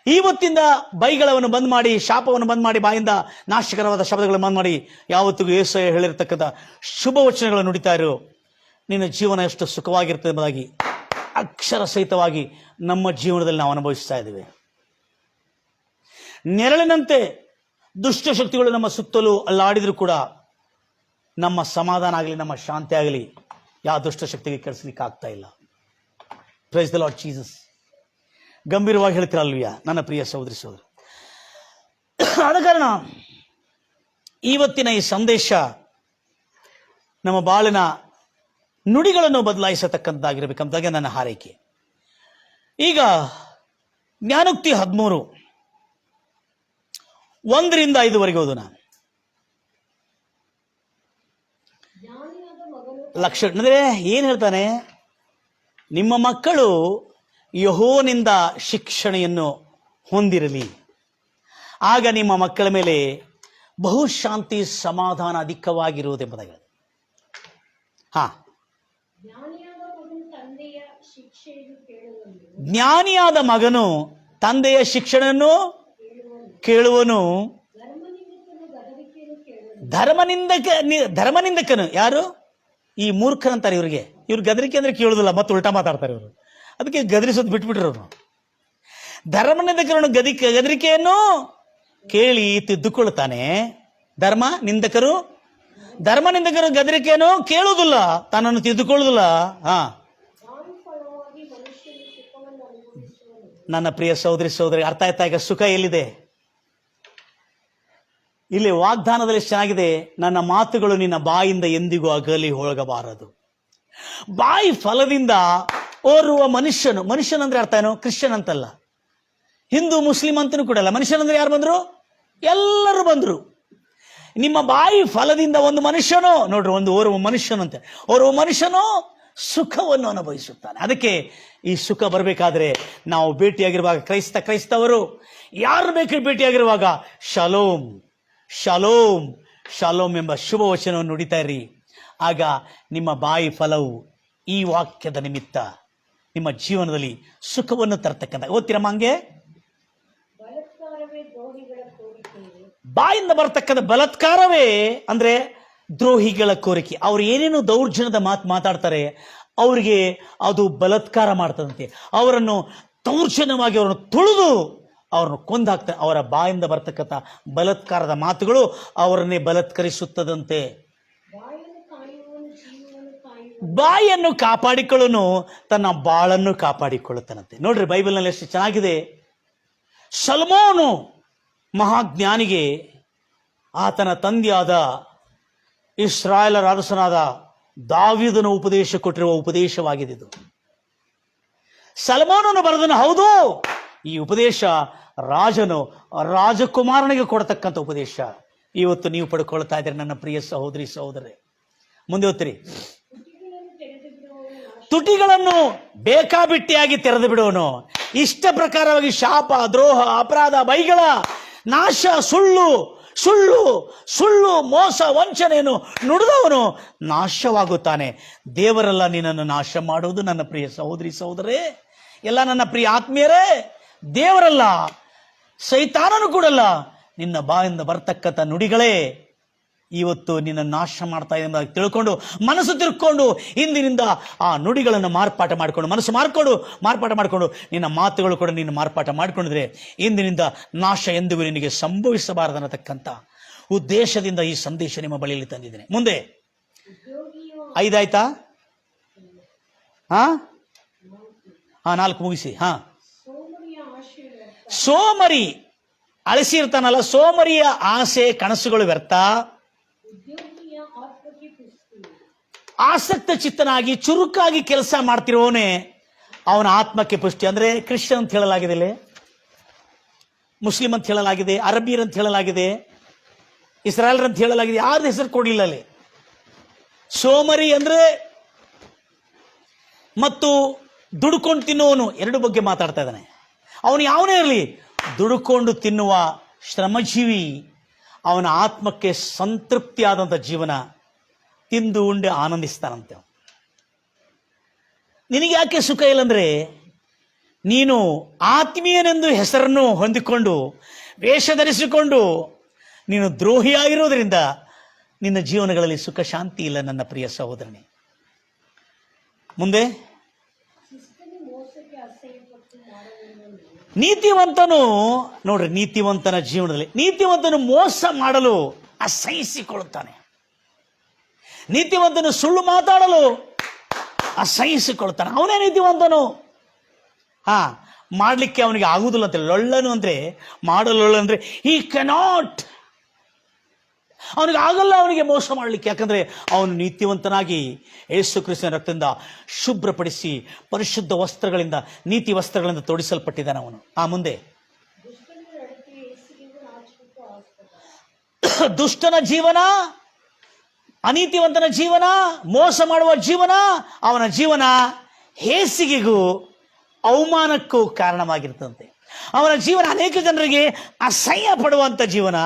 ಇವತ್ತಿಂದ ಬೈಗಳವನ್ನು ಬಂದ್ ಮಾಡಿ, ಶಾಪವನ್ನು ಬಂದ್ ಮಾಡಿ, ಬಾಯಿಂದ ನಾಶಕರವಾದ ಶಬ್ದಗಳನ್ನು ಬಂದ್ ಮಾಡಿ, ಯಾವತ್ತಿಗೂ ಯೇಸು ಹೇಳಿರ್ತಕ್ಕಂಥ ಶುಭ ವಚನಗಳನ್ನು ನುಡಿತಾ ಇರು. ನಿನ್ನ ಜೀವನ ಎಷ್ಟು ಸುಖವಾಗಿರ್ತದೆ ಎಂಬುದಾಗಿ ಅಕ್ಷರ ಸಹಿತವಾಗಿ ನಮ್ಮ ಜೀವನದಲ್ಲಿ ನಾವು ಅನುಭವಿಸ್ತಾ ಇದ್ದೇವೆ. ನೆರಳಿನಂತೆ ದುಷ್ಟಶಕ್ತಿಗಳು ನಮ್ಮ ಸುತ್ತಲೂ ಅಲ್ಲಾಡಿದ್ರು ಕೂಡ ನಮ್ಮ ಸಮಾಧಾನ ಆಗಲಿ, ನಮ್ಮ ಶಾಂತಿ ಆಗಲಿ ಯಾವ ದುಷ್ಟಶಕ್ತಿಗೆ ಕೆಡಿಸ್ಲಿಕ್ಕೆ ಆಗ್ತಾ ಇಲ್ಲ. Price the Lord Jesus. ಗಂಭೀರವಾಗಿ ಹೇಳ್ತೀರಲ್ವಿಯಾ ನನ್ನ ಪ್ರಿಯ ಸಹೋದರಿ ಸಹೋದರ. ಆದ ಕಾರಣ ಇವತ್ತಿನ ಈ ಸಂದೇಶ ನಮ್ಮ ಬಾಳಿನ ನುಡಿಗಳನ್ನು ಬದಲಾಯಿಸತಕ್ಕಂಥದ್ದಾಗಿರ್ಬೇಕಂತಾಗೆ ನನ್ನ ಹಾರೈಕೆ. ಈಗ ಜ್ಞಾನೋಕ್ತಿ 13 1ರಿಂದ 5 ಓದು ನಾನು. ಲಕ್ಷಣ ಅಂದ್ರೆ ಏನ್ ಹೇಳ್ತಾನೆ? ನಿಮ್ಮ ಮಕ್ಕಳು ಯೆಹೋವನಿಂದ ಶಿಕ್ಷಣೆಯನ್ನು ಹೊಂದಿರಲಿ, ಆಗ ನಿಮ್ಮ ಮಕ್ಕಳ ಮೇಲೆ ಬಹುಶಾಂತಿ ಸಮಾಧಾನ ಅಧಿಕವಾಗಿರುವುದೆಂಬುದಾಗಿ. ಜ್ಞಾನಿಯಾದ ಮಗನು ತಂದೆಯ ಶಿಕ್ಷಣವನ್ನು ಕೇಳುವನು, ಧರ್ಮನಿಂದಕನು ಯಾರು? ಈ ಮೂರ್ಖರಂತಾರೆ ಇವ್ರಿಗೆ. ಇವ್ರು ಗದರಿಕೆ ಅಂದ್ರೆ ಕೇಳುದಿಲ್ಲ, ಮತ್ತೆ ಉಲ್ಟಾ ಮಾತಾಡ್ತಾರೆ ಇವರು. ಅದಕ್ಕೆ ಗದರಿಸೋದು ಬಿಟ್ಬಿಟ್ರು ಅವರು. ಧರ್ಮನಿಂದಕರನ್ನು ಗದರಿಕೆಯನ್ನು ಕೇಳಿ ತಿದ್ದುಕೊಳ್ಳುತ್ತಾನೆ. ಧರ್ಮನಿಂದಕರು ಗದರಿಕೆಯನ್ನು ಕೇಳುವುದಿಲ್ಲ, ತನ್ನನ್ನು ತಿದ್ದುಕೊಳ್ಳುವುದಿಲ್ಲ. ನನ್ನ ಪ್ರಿಯ ಸಹೋದರಿ ಅರ್ಥ ಆಯ್ತಾ ಈಗ? ಸುಖ ಎಲ್ಲಿದೆ? ಇಲ್ಲಿ ವಾಗ್ದಾನದಲ್ಲಿ ಚೆನ್ನಾಗಿದೆ, ನನ್ನ ಮಾತುಗಳು ನಿನ್ನ ಬಾಯಿಂದ ಎಂದಿಗೂ ಅಗಲಿ ಹೋಗಬಾರದು. ಬಾಯಿ ಫಲದಿಂದ ಓರ್ವ ಮನುಷ್ಯನಂದ್ರೆ ಅರ್ಥ ಏನು? ಕ್ರಿಶ್ಚಿಯನ್ ಅಂತಲ್ಲ, ಹಿಂದೂ ಮುಸ್ಲಿಂ ಅಂತನೂ ಕೂಡ ಅಲ್ಲ. ಮನುಷ್ಯನಂದ್ರೆ ಯಾರು ಬಂದ್ರು? ಎಲ್ಲರೂ ಬಂದ್ರು. ನಿಮ್ಮ ಬಾಯಿ ಫಲದಿಂದ ಒಂದು ಮನುಷ್ಯನು ನೋಡ್ರಿ, ಓರ್ವ ಮನುಷ್ಯನಂತೆ, ಓರ್ವ ಮನುಷ್ಯನು ಸುಖವನ್ನು ಅನುಭವಿಸುತ್ತಾನೆ. ಅದಕ್ಕೆ ಈ ಸುಖ ಬರಬೇಕಾದ್ರೆ ನಾವು ಭೇಟಿಯಾಗಿರುವಾಗ, ಕ್ರೈಸ್ತವರು ಯಾರು ಬೇಕು ಭೇಟಿಯಾಗಿರುವಾಗ ಶಾಲೋಮ್ ಶಾಲೋಮ್ ಶಾಲೋಮ್ ಎಂಬ ಶುಭ ವಚನವನ್ನು ನುಡಿತಾ ಇರಿ. ಆಗ ನಿಮ್ಮ ಬಾಯಿ ಫಲವು ಈ ವಾಕ್ಯದ ನಿಮಿತ್ತ ನಿಮ್ಮ ಜೀವನದಲ್ಲಿ ಸುಖವನ್ನು ತರತಕ್ಕಂಥ. ಓದ್ತಿರಮ್ಮ ಹಂಗೆ? ಬಾಯಿಂದ ಬರ್ತಕ್ಕಂಥ ಬಲಾತ್ಕಾರವೇ ಅಂದ್ರೆ ದ್ರೋಹಿಗಳ ಕೋರಿಕೆ. ಅವ್ರು ಏನೇನು ದೌರ್ಜನ್ಯದ ಮಾತಾಡ್ತಾರೆ, ಅವರಿಗೆ ಅದು ಬಲಾತ್ಕಾರ ಮಾಡ್ತದಂತೆ. ಅವರನ್ನು ದೌರ್ಜನ್ಯವಾಗಿ ಅವರನ್ನು ತುಳಿದು ಅವ್ರನ್ನು ಕೊಂದಾಕ್ತಾರೆ. ಅವರ ಬಾಯಿಂದ ಬರ್ತಕ್ಕಂಥ ಬಲಾತ್ಕಾರದ ಮಾತುಗಳು ಅವರನ್ನೇ ಬಲಾತ್ಕರಿಸುತ್ತದಂತೆ. ಬಾಯನ್ನು ಕಾಪಾಡಿಕೊಳ್ಳನು ತನ್ನ ಬಾಳನ್ನು ಕಾಪಾಡಿಕೊಳ್ಳುತ್ತಾನಂತೆ. ನೋಡ್ರಿ, ಬೈಬಲ್ನಲ್ಲಿ ಎಷ್ಟು ಚೆನ್ನಾಗಿದೆ. ಸೊಲೊಮೋನು ಮಹಾಜ್ಞಾನಿಗೆ ಆತನ ತಂದೆಯಾದ ಇಸ್ರಾಯೇಲರ ಅರಸನಾದ ದಾವೀದನ ಉಪದೇಶ ಕೊಟ್ಟಿರುವ ಉಪದೇಶವಾಗಿದೆ ಇದು. ಸೊಲೊಮೋನನು ಬರೆದನು, ಹೌದು. ಈ ಉಪದೇಶ ರಾಜಕುಮಾರನಿಗೆ ಕೊಡತಕ್ಕಂಥ ಉಪದೇಶ ಇವತ್ತು ನೀವು ಪಡ್ಕೊಳ್ತಾ ಇದ್ದೀರಿ ನನ್ನ ಪ್ರಿಯ ಸಹೋದರರೇ. ಮುಂದೆ ಓದ್ತೀರಿ. ತುಟಿಗಳನ್ನು ಬೇಕಾಬಿಟ್ಟಿಯಾಗಿ ತೆರೆದು ಬಿಡುವನು. ಇಷ್ಟ ಪ್ರಕಾರವಾಗಿ ಶಾಪ, ದ್ರೋಹ, ಅಪರಾಧ, ಬೈಗಳ ನಾಶ, ಸುಳ್ಳು ಮೋಸ, ವಂಚನೆಯನ್ನು ನುಡಿದವನು ನಾಶವಾಗುತ್ತಾನೆ. ದೇವರೆಲ್ಲ ನಿನ್ನನ್ನು ನಾಶ ಮಾಡುವುದು ನನ್ನ ಪ್ರಿಯ ಸಹೋದರೇ, ಎಲ್ಲ ನನ್ನ ಪ್ರಿಯ ಆತ್ಮೀಯರೇ. ದೇವರಲ್ಲ, ಸೈತಾನನು ಕೂಡಲ್ಲ, ನಿನ್ನ ಬಾಯಿಂದ ಬರ್ತಕ್ಕಂಥ ನುಡಿಗಳೇ ಇವತ್ತು ನಿನ್ನ ನಾಶ ಮಾಡ್ತಾ ಇದೆ ಎಂಬುದಾಗಿ ತಿಳ್ಕೊಂಡು ಮನಸ್ಸು ತಿರ್ಕೊಂಡು ಇಂದಿನಿಂದ ಆ ನುಡಿಗಳನ್ನು ಮಾರ್ಪಾಟ ಮಾಡಿಕೊಂಡು ಮನಸ್ಸು ಮಾರ್ಪಾಟ ಮಾಡಿಕೊಂಡು ನಿನ್ನ ಮಾತುಗಳು ಕೂಡ ನೀನು ಮಾರ್ಪಾಟ ಮಾಡಿಕೊಂಡಿದ್ರೆ ಇಂದಿನಿಂದ ನಾಶ ಎಂದಿಗೂ ನಿನಗೆ ಸಂಭವಿಸಬಾರದನ್ನತಕ್ಕಂಥ ಉದ್ದೇಶದಿಂದ ಈ ಸಂದೇಶ ನಿಮ್ಮ ಬಳಿಯಲ್ಲಿ ತಂದಿದ್ದೇನೆ. ಮುಂದೆ 5 ಆಯ್ತಾ? 4 ಮುಗಿಸಿ. ಸೋಮರಿ ಅಳಿಸಿರ್ತಾನಲ್ಲ, ಸೋಮರಿಯ ಆಸೆ ಕನಸುಗಳು ವ್ಯರ್ಥ. ಆಸಕ್ತ ಚಿತ್ತನಾಗಿ ಚುರುಕಾಗಿ ಕೆಲಸ ಮಾಡ್ತಿರೋನೆ ಅವನ ಆತ್ಮಕ್ಕೆ ಪುಷ್ಟಿ. ಅಂದ್ರೆ ಕ್ರಿಶ್ಚಿಯನ್ ಅಂತ ಹೇಳಲಾಗಿದೆ, ಇಲ್ಲಿ ಮುಸ್ಲಿಂ ಅಂತ ಹೇಳಲಾಗಿದೆ, ಅರಬಿಯರ್ ಅಂತ ಹೇಳಲಾಗಿದೆ, ಇಸ್ರಾಯೇಲ್ ಅಂತ ಹೇಳಲಾಗಿದೆ, ಯಾರ್ದು ಹೆಸರು ಕೊಡಲಿಲ್ಲ ಅಲ್ಲಿ. ಸೋಮರಿ ಅಂದ್ರೆ ಮತ್ತು ದುಡ್ಕೊಂಡು ತಿನ್ನುವನು ಎರಡು ಬಗ್ಗೆ ಮಾತಾಡ್ತಾ ಇದ್ದಾನೆ. ಅವನು ಯಾವನೇ ಇರಲಿ, ದುಡುಕೊಂಡು ತಿನ್ನುವ ಶ್ರಮಜೀವಿ ಅವನ ಆತ್ಮಕ್ಕೆ ಸಂತೃಪ್ತಿಯಾದಂಥ ಜೀವನ ತಿಂದು ಉಂಡೆ ಆನಂದಿಸ್ತಾನಂತೆ. ನಿನಗೆ ಯಾಕೆ ಸುಖ ಇಲ್ಲಂದ್ರೆ ನೀನು ಆತ್ಮೀಯನೆಂದು ಹೆಸರನ್ನು ಹೊಂದಿಕೊಂಡು ವೇಷ ಧರಿಸಿಕೊಂಡು ನೀನು ದ್ರೋಹಿಯಾಗಿರೋದ್ರಿಂದ ನಿನ್ನ ಜೀವನಗಳಲ್ಲಿ ಸುಖ ಶಾಂತಿ ಇಲ್ಲ ನನ್ನ ಪ್ರಿಯ ಸಹೋದರನೇ. ಮುಂದೆ ನೀತಿವಂತನು ನೋಡ್ರಿ, ನೀತಿವಂತನ ಜೀವನದಲ್ಲಿ ನೀತಿವಂತನು ಮೋಸ ಮಾಡಲು ಅಸಹಿಸಿಕೊಳ್ಳುತ್ತಾನೆ. ನೀತಿವಂತನು ಸುಳ್ಳು ಮಾತಾಡಲು ಅಸಹಿಸಿಕೊಳ್ಳುತ್ತಾನೆ. ಅವನೇ ನೀತಿವಂತನು. ಮಾಡಲಿಕ್ಕೆ ಅವನಿಗೆ ಆಗುವುದಿಲ್ಲ ಅಂತ. ಲೊಳ್ಳನು ಅಂದ್ರೆ ಮಾಡಲೊಳ್ಳು ಅಂದ್ರೆ ಈ ಕೆನಾಟ್, ಅವನಿಗೆ ಆಗಲ್ಲ ಅವನಿಗೆ ಮೋಸ ಮಾಡಲಿಕ್ಕೆ. ಯಾಕಂದ್ರೆ ಅವನು ನೀತಿವಂತನಾಗಿ ಯೇಸು ಕ್ರಿಸ್ತನ ರಕ್ತದಿಂದ ಶುಭ್ರಪಡಿಸಿ ಪರಿಶುದ್ಧ ವಸ್ತ್ರಗಳಿಂದ, ನೀತಿ ವಸ್ತ್ರಗಳಿಂದ ತೊಡಿಸಲ್ಪಟ್ಟಿದ್ದಾನೆ ಅವನು. ಮುಂದೆ ದುಷ್ಟನ ಜೀವನ, ಅನೀತಿವಂತನ ಜೀವನ, ಮೋಸ ಮಾಡುವ ಜೀವನ, ಅವನ ಜೀವನ ಹೇಸಿಗೆಗೂ ಅವಮಾನಕ್ಕೂ ಕಾರಣವಾಗಿರ್ತಂತೆ. ಅವನ ಜೀವನ ಅನೇಕ ಜನರಿಗೆ ಅಸಹ್ಯ ಪಡುವಂಥ ಜೀವನ,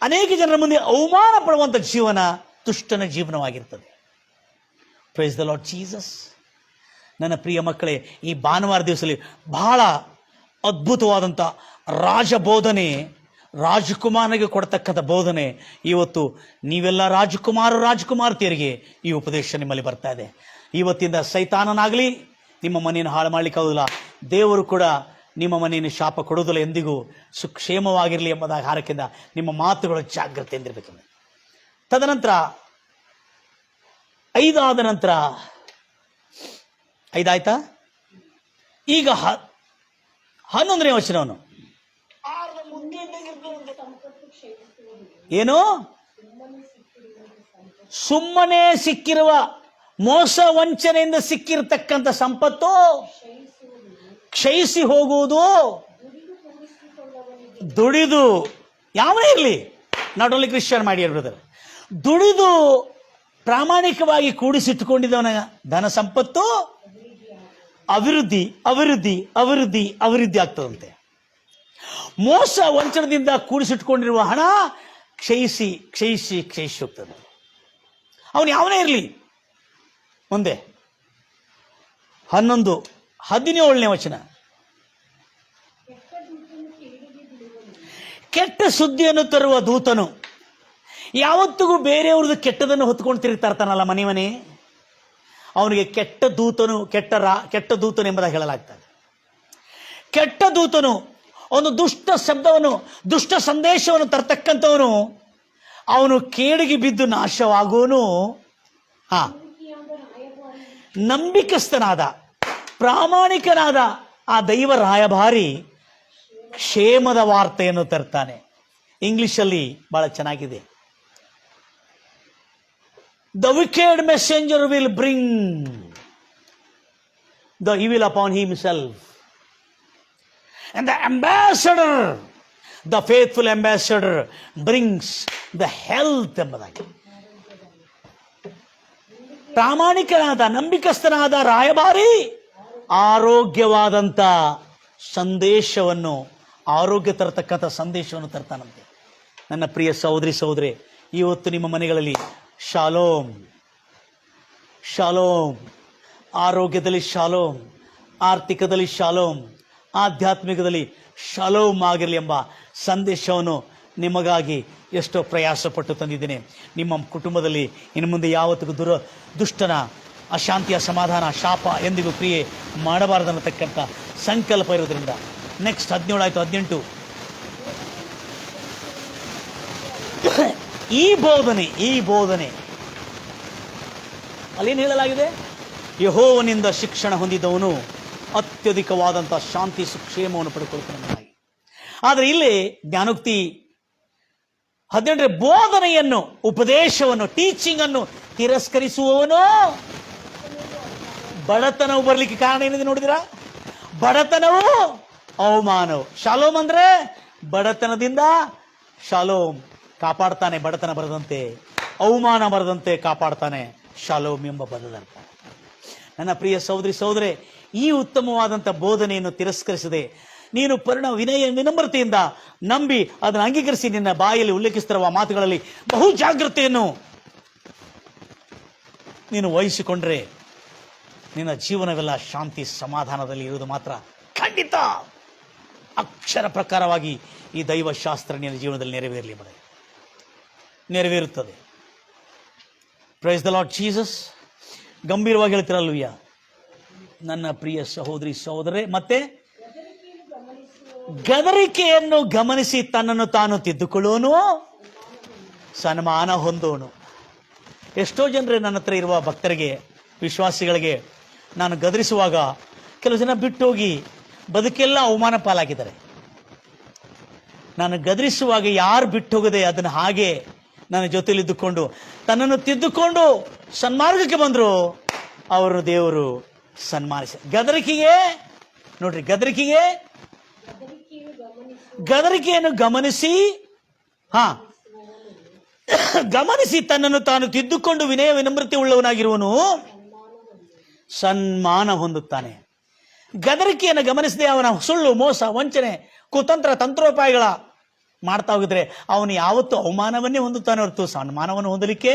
ಅನೇಕ ಜನರ ಮುಂದೆ ಅವಮಾನ ಪಡುವಂಥ ಜೀವನ ದುಷ್ಟನ ಜೀವನವಾಗಿರ್ತದೆ. Praise the Lord Jesus. ನನ್ನ ಪ್ರಿಯ ಮಕ್ಕಳೇ, ಈ ಭಾನುವಾರ ದಿವಸದಲ್ಲಿ ಬಹಳ ಅದ್ಭುತವಾದಂಥ ರಾಜಬೋಧನೆ, ರಾಜಕುಮಾರನಿಗೆ ಕೊಡ್ತಕ್ಕಂಥ ಬೋಧನೆ ಇವತ್ತು ನೀವೆಲ್ಲ ರಾಜಕುಮಾರತಿಯರಿಗೆ ಈ ಉಪದೇಶ ನಿಮ್ಮಲ್ಲಿ ಬರ್ತಾ ಇದೆ. ಇವತ್ತಿಂದ ಸೈತಾನನಾಗಲಿ ನಿಮ್ಮ ಮನೆಯನ್ನು ಹಾಳು ಮಾಡಲಿಕ್ಕೆ ಆಗೋದಿಲ್ಲ. ದೇವರು ಕೂಡ ನಿಮ್ಮ ಮನೆಯನ್ನು ಶಾಪ ಕೊಡುವುದಿಲ್ಲ. ಎಂದಿಗೂ ಸುಕ್ಷೇಮವಾಗಿರಲಿ ಎಂಬುದಾಗಿ ಹಾರಕ್ಕಿಂದ ನಿಮ್ಮ ಮಾತುಗಳು ಜಾಗ್ರತೆಯಿಂದಿರಬೇಕು. ತದನಂತರ 5 ಆದ ನಂತರ 5 ಆಯ್ತಾ? ಈಗ 11ನೇ ವಚನವನ್ನು ಏನು? ಸುಮ್ಮನೆ ಸಿಕ್ಕಿರುವ, ಮೋಸ ವಂಚನೆಯಿಂದ ಸಿಕ್ಕಿರತಕ್ಕಂಥ ಸಂಪತ್ತು ಕ್ಷಯಿಸಿ ಹೋಗುವುದು. ದುಡಿದು, ಯಾವನೇ ಇರಲಿ, ನಾಟ್ ಓನ್ಲಿ ಕ್ರಿಶ್ಚಿಯನ್ ಮಾಡಿ ಬ್ರದರ್, ದುಡಿದು ಪ್ರಾಮಾಣಿಕವಾಗಿ ಕೂಡಿಸಿಟ್ಟುಕೊಂಡಿದ್ದವನ ಧನ ಸಂಪತ್ತು ಅಭಿವೃದ್ಧಿ ಆಗ್ತದಂತೆ. ಮೋಸ ವಂಚನದಿಂದ ಕೂಡಿಸಿಟ್ಟುಕೊಂಡಿರುವ ಹಣ ಕ್ಷಯಿಸಿ ಹೋಗ್ತದೆ. ಅವನು ಯಾವನೇ ಇರಲಿ. ಮುಂದೆ 17ನೇ ವಚನ, ಕೆಟ್ಟ ಸುದ್ದಿಯನ್ನು ತರುವ ದೂತನು. ಯಾವತ್ತಿಗೂ ಬೇರೆಯವ್ರದ್ದು ಕೆಟ್ಟದನ್ನು ಹೊತ್ಕೊಂಡು ತಿರುಗ್ತಾ ಇರ್ತಾನಲ್ಲ ಮನೆ, ಅವನಿಗೆ ಕೆಟ್ಟ ದೂತನು ಎಂಬುದಾಗಿ ಹೇಳಲಾಗ್ತದೆ. ಕೆಟ್ಟ ದೂತನು ಒಂದು ದುಷ್ಟ ಶಬ್ದವನ್ನು, ದುಷ್ಟ ಸಂದೇಶವನ್ನು ತರ್ತಕ್ಕಂಥವನು, ಅವನು ಕೇಡಿಗೆ ಬಿದ್ದು ನಾಶವಾಗುವನು. ನಂಬಿಕಸ್ಥನಾದ, ಪ್ರಾಮಾಣಿಕನಾದ ಆ ದೈವ ರಾಯಭಾರಿ ಕ್ಷೇಮದ ವಾರ್ತೆಯನ್ನು ತರ್ತಾನೆ. ಇಂಗ್ಲಿಷಲ್ಲಿ ಬಹಳ ಚೆನ್ನಾಗಿದೆ. The wicked messenger will bring the evil upon himself. And the ambassador, the faithful ambassador brings the health ಎಂಬುದಾಗಿ. ಪ್ರಾಮಾಣಿಕನಾದ, ನಂಬಿಕಸ್ಥನಾದ ರಾಯಭಾರಿ ಆರೋಗ್ಯವಾದಂಥ ಸಂದೇಶವನ್ನು, ಆರೋಗ್ಯ ತರತಕ್ಕಂಥ ಸಂದೇಶವನ್ನು ತರ್ತಾನಂತೆ. ನನ್ನ ಪ್ರಿಯ ಸಹೋದರಿ, ಇವತ್ತು ನಿಮ್ಮ ಮನೆಗಳಲ್ಲಿ ಶಾಲೋಮ್, ಆರೋಗ್ಯದಲ್ಲಿ ಶಾಲೋಮ್, ಆರ್ಥಿಕದಲ್ಲಿ ಶಾಲೋಮ್, ಆಧ್ಯಾತ್ಮಿಕದಲ್ಲಿ ಶಾಲೋಮ್ ಆಗಿರಲಿ ಎಂಬ ಸಂದೇಶವನ್ನು ನಿಮಗಾಗಿ ಎಷ್ಟೋ ಪ್ರಯಾಸಪಟ್ಟು ತಂದಿದ್ದೇನೆ. ನಿಮ್ಮ ಕುಟುಂಬದಲ್ಲಿ ಇನ್ನು ಮುಂದೆ ಯಾವತ್ತಿಗೂ ದುಷ್ಟನ ಅಶಾಂತಿಯ ಸಮಾಧಾನ ಶಾಪ ಎಂದಿಗೂ ಕ್ರಿಯೆ ಮಾಡಬಾರದನ್ನತಕ್ಕಂಥ ಸಂಕಲ್ಪ ಇರೋದ್ರಿಂದ. ನೆಕ್ಸ್ಟ್ 17 ಆಯಿತು, 18. ಈ ಬೋಧನೆ ಅಲ್ಲೇನು ಹೇಳಲಾಗಿದೆ? ಯೆಹೋವನಿಂದ ಶಿಕ್ಷಣ ಹೊಂದಿದವನು ಅತ್ಯಧಿಕವಾದಂಥ ಶಾಂತಿ ಸುಕ್ಷೇಮವನ್ನು ಪಡೆದುಕೊಳ್ಳುತ್ತಾನೆ. ಆದರೆ ಇಲ್ಲಿ ಜ್ಞಾನೋಕ್ತಿ 18 ಬೋಧನೆಯನ್ನು, ಉಪದೇಶವನ್ನು, ಟೀಚಿಂಗ್ ಅನ್ನು ತಿರಸ್ಕರಿಸುವವನು ಬಡತನವು ಬರಲಿಕ್ಕೆ ಕಾರಣ ಏನಿದೆ ನೋಡಿದಿರಾ? ಬಡತನವು, ಅವಮಾನವು. ಶಾಲೋಮ್ ಅಂದ್ರೆ ಬಡತನದಿಂದ ಶಾಲೋಮ್ ಕಾಪಾಡ್ತಾನೆ, ಬಡತನ ಬರದಂತೆ, ಅವಮಾನ ಬರದಂತೆ ಕಾಪಾಡ್ತಾನೆ ಶಾಲೋಮ್ ಎಂಬ ಪದದರ್ಥ. ನನ್ನ ಪ್ರಿಯ ಸಹೋದರಿ ಸಹೋದರೇ, ಈ ಉತ್ತಮವಾದಂಥ ಬೋಧನೆಯನ್ನು ತಿರಸ್ಕರಿಸದೆ ನೀನು ವಿನಯ ವಿನಮ್ರತೆಯಿಂದ ನಂಬಿ ಅದನ್ನು ಅಂಗೀಕರಿಸಿ ನಿನ್ನ ಬಾಯಲ್ಲಿ ಉಲ್ಲೇಖಿಸುತ್ತಿರುವ ಮಾತುಗಳಲ್ಲಿ ಬಹು ಜಾಗೃತೆಯನ್ನು ನೀನು ವಹಿಸಿಕೊಂಡ್ರೆ ನಿನ್ನ ಜೀವನವೆಲ್ಲ ಶಾಂತಿ ಸಮಾಧಾನದಲ್ಲಿ ಇರುವುದು ಮಾತ್ರ ಖಂಡಿತ. ಅಕ್ಷರ ಪ್ರಕಾರವಾಗಿ ಈ ದೈವಶಾಸ್ತ್ರ ನಿನ್ನ ಜೀವನದಲ್ಲಿ ನೆರವೇರುತ್ತದೆ. Praise the Lord Jesus. ಗಂಭೀರವಾಗಿ ಹೇಳ್ತಿರಲ್ವಯ್ಯ ನನ್ನ ಪ್ರಿಯ ಸಹೋದರಿ ಸಹೋದರೇ. ಮತ್ತೆ ಗದರಿಕೆಯನ್ನು ಗಮನಿಸಿ ತನ್ನನ್ನು ತಾನು ತಿದ್ದುಕೊಳ್ಳೋನು ಸನ್ಮಾನ ಹೊಂದೋನು. ಎಷ್ಟೋ ಜನರೇ ನನ್ನ ಹತ್ರ ಇರುವ ಭಕ್ತರಿಗೆ, ವಿಶ್ವಾಸಿಗಳಿಗೆ ನಾನು ಗದರಿಸುವಾಗ ಕೆಲವು ಜನ ಬಿಟ್ಟೋಗಿ ಬದುಕೆಲ್ಲ ಅವಮಾನ ಪಾಲಾಗಿದ್ದಾರೆ. ನಾನು ಗದರಿಸುವಾಗ ಯಾರು ಬಿಟ್ಟು ಹೋಗದೆ ಅದನ್ನು ಹಾಗೆ ನನ್ನ ಜೊತೆಲಿದ್ದುಕೊಂಡು ತನ್ನನ್ನು ತಿದ್ದುಕೊಂಡು ಸನ್ಮಾರ್ಗಕ್ಕೆ ಬಂದರು, ಅವರು ದೇವರು ಸನ್ಮಾನಿಸ. ಗದರಿಕೆಗೆ ನೋಡ್ರಿ, ಗದರಿಕೆಯನ್ನು ಗಮನಿಸಿ ತನ್ನನ್ನು ತಾನು ತಿದ್ದುಕೊಂಡು ವಿನಯ ವಿನಮ್ರತೆ ಉಳ್ಳವನಾಗಿರುವನು ಸನ್ಮಾನ ಹೊಂದುತ್ತಾನೆ. ಗದರಿಕೆಯನ್ನು ಗಮನಿಸದೆ ಅವನ ಸುಳ್ಳು, ಮೋಸ, ವಂಚನೆ, ಕುತಂತ್ರ, ತಂತ್ರೋಪಾಯಗಳ ಮಾಡ್ತಾ ಹೋಗಿದ್ರೆ ಅವನು ಯಾವತ್ತೂ ಅವಮಾನವನ್ನೇ ಹೊಂದುತ್ತಾನೆ ಹೊರತು ಸನ್ಮಾನವನ್ನು ಹೊಂದಲಿಕ್ಕೆ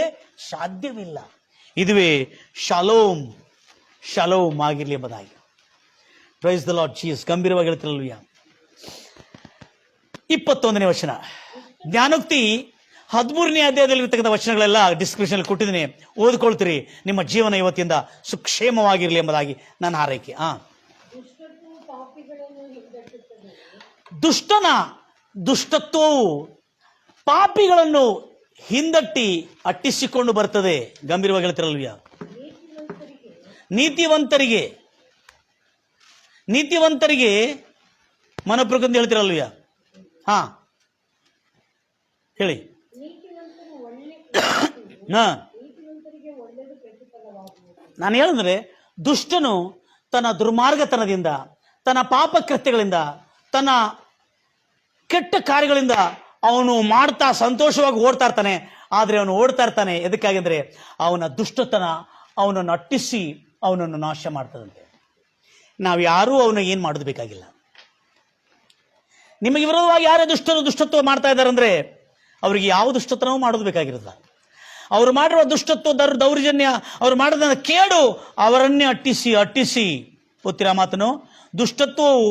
ಸಾಧ್ಯವಿಲ್ಲ. ಇದುವೇ ಶಾಲೋಮ್ ಆಗಿರಲಿ ಎಂಬುದಾಗಿ. Price the Lord Jesus. ಗಂಭೀರವಾಗಿ ಹೇಳ್ತಿರಲ್ವಯ್ಯ. 21ನೇ ವಚನ. ಜ್ಞಾನೋಕ್ತಿ 13ನೇ ಅಧ್ಯಾಯದಲ್ಲಿರ್ತಕ್ಕಂಥ ವಚನಗಳೆಲ್ಲ ಡಿಸ್ಕ್ರಿಪ್ಷನ್ ಕೊಟ್ಟಿದ್ದೀನಿ, ಓದ್ಕೊಳ್ತೀರಿ. ನಿಮ್ಮ ಜೀವನ ಇವತ್ತಿಂದ ಸುಕ್ಷೇಮವಾಗಿರಲಿ ಎಂಬುದಾಗಿ ನನ್ನ ಹಾರೈಕೆ. ದುಷ್ಟತ್ವವು ಪಾಪಿಗಳನ್ನು ಹಿಂದಟ್ಟಿ ಅಟ್ಟಿಸಿಕೊಂಡು ಬರ್ತದೆ. ಗಂಭೀರವಾಗಿ ಹೇಳ್ತಿರಲ್ವಯ್ಯ. ನೀತಿವಂತರಿಗೆ ಮನೋಪ್ರಕೃತಿ ಹೇಳ್ತಿರಲ್ವಯ್ಯ. ಹೇಳಿ. ನಾನು ಹೇಳಿದ್ರೆ ದುಷ್ಟನು ತನ್ನ ದುರ್ಮಾರ್ಗತನದಿಂದ, ತನ್ನ ಪಾಪ ಕೃತ್ಯಗಳಿಂದ, ತನ್ನ ಕೆಟ್ಟ ಕಾರ್ಯಗಳಿಂದ ಅವನು ಮಾಡ್ತಾ ಸಂತೋಷವಾಗಿ ಓಡ್ತಾ ಇರ್ತಾನೆ. ಆದರೆ ಅವನು ಓಡ್ತಾ ಇರ್ತಾನೆ ಎದಕ್ಕಾಗಿ ಅಂದರೆ ಅವನ ದುಷ್ಟತನ ಅವನನ್ನು ಅಟ್ಟಿಸಿ ಅವನನ್ನು ನಾಶ ಮಾಡ್ತದಂತೆ. ನಾವು ಯಾರೂ ಅವನು ಏನು ಮಾಡೋದು ಬೇಕಾಗಿಲ್ಲ. ನಿಮಗೆ ವಿರೋಧವಾಗಿ ಯಾರೇ ದುಷ್ಟತ್ವ ಮಾಡ್ತಾ ಇದ್ದಾರೆ ಅಂದರೆ ಅವರಿಗೆ ಯಾವ ದುಷ್ಟತನವೂ ಮಾಡೋದು ಬೇಕಾಗಿರೋದಿಲ್ಲ. ಅವರು ಮಾಡಿರುವ ದುಷ್ಟತ್ವ, ದೌರ್ಜನ್ಯ, ಅವರು ಮಾಡಿದ ಕೇಡು ಅವರನ್ನೇ ಅಟ್ಟಿಸಿ ಗೊತ್ತಿರ ಮಾತನು. ದುಷ್ಟತ್ವವು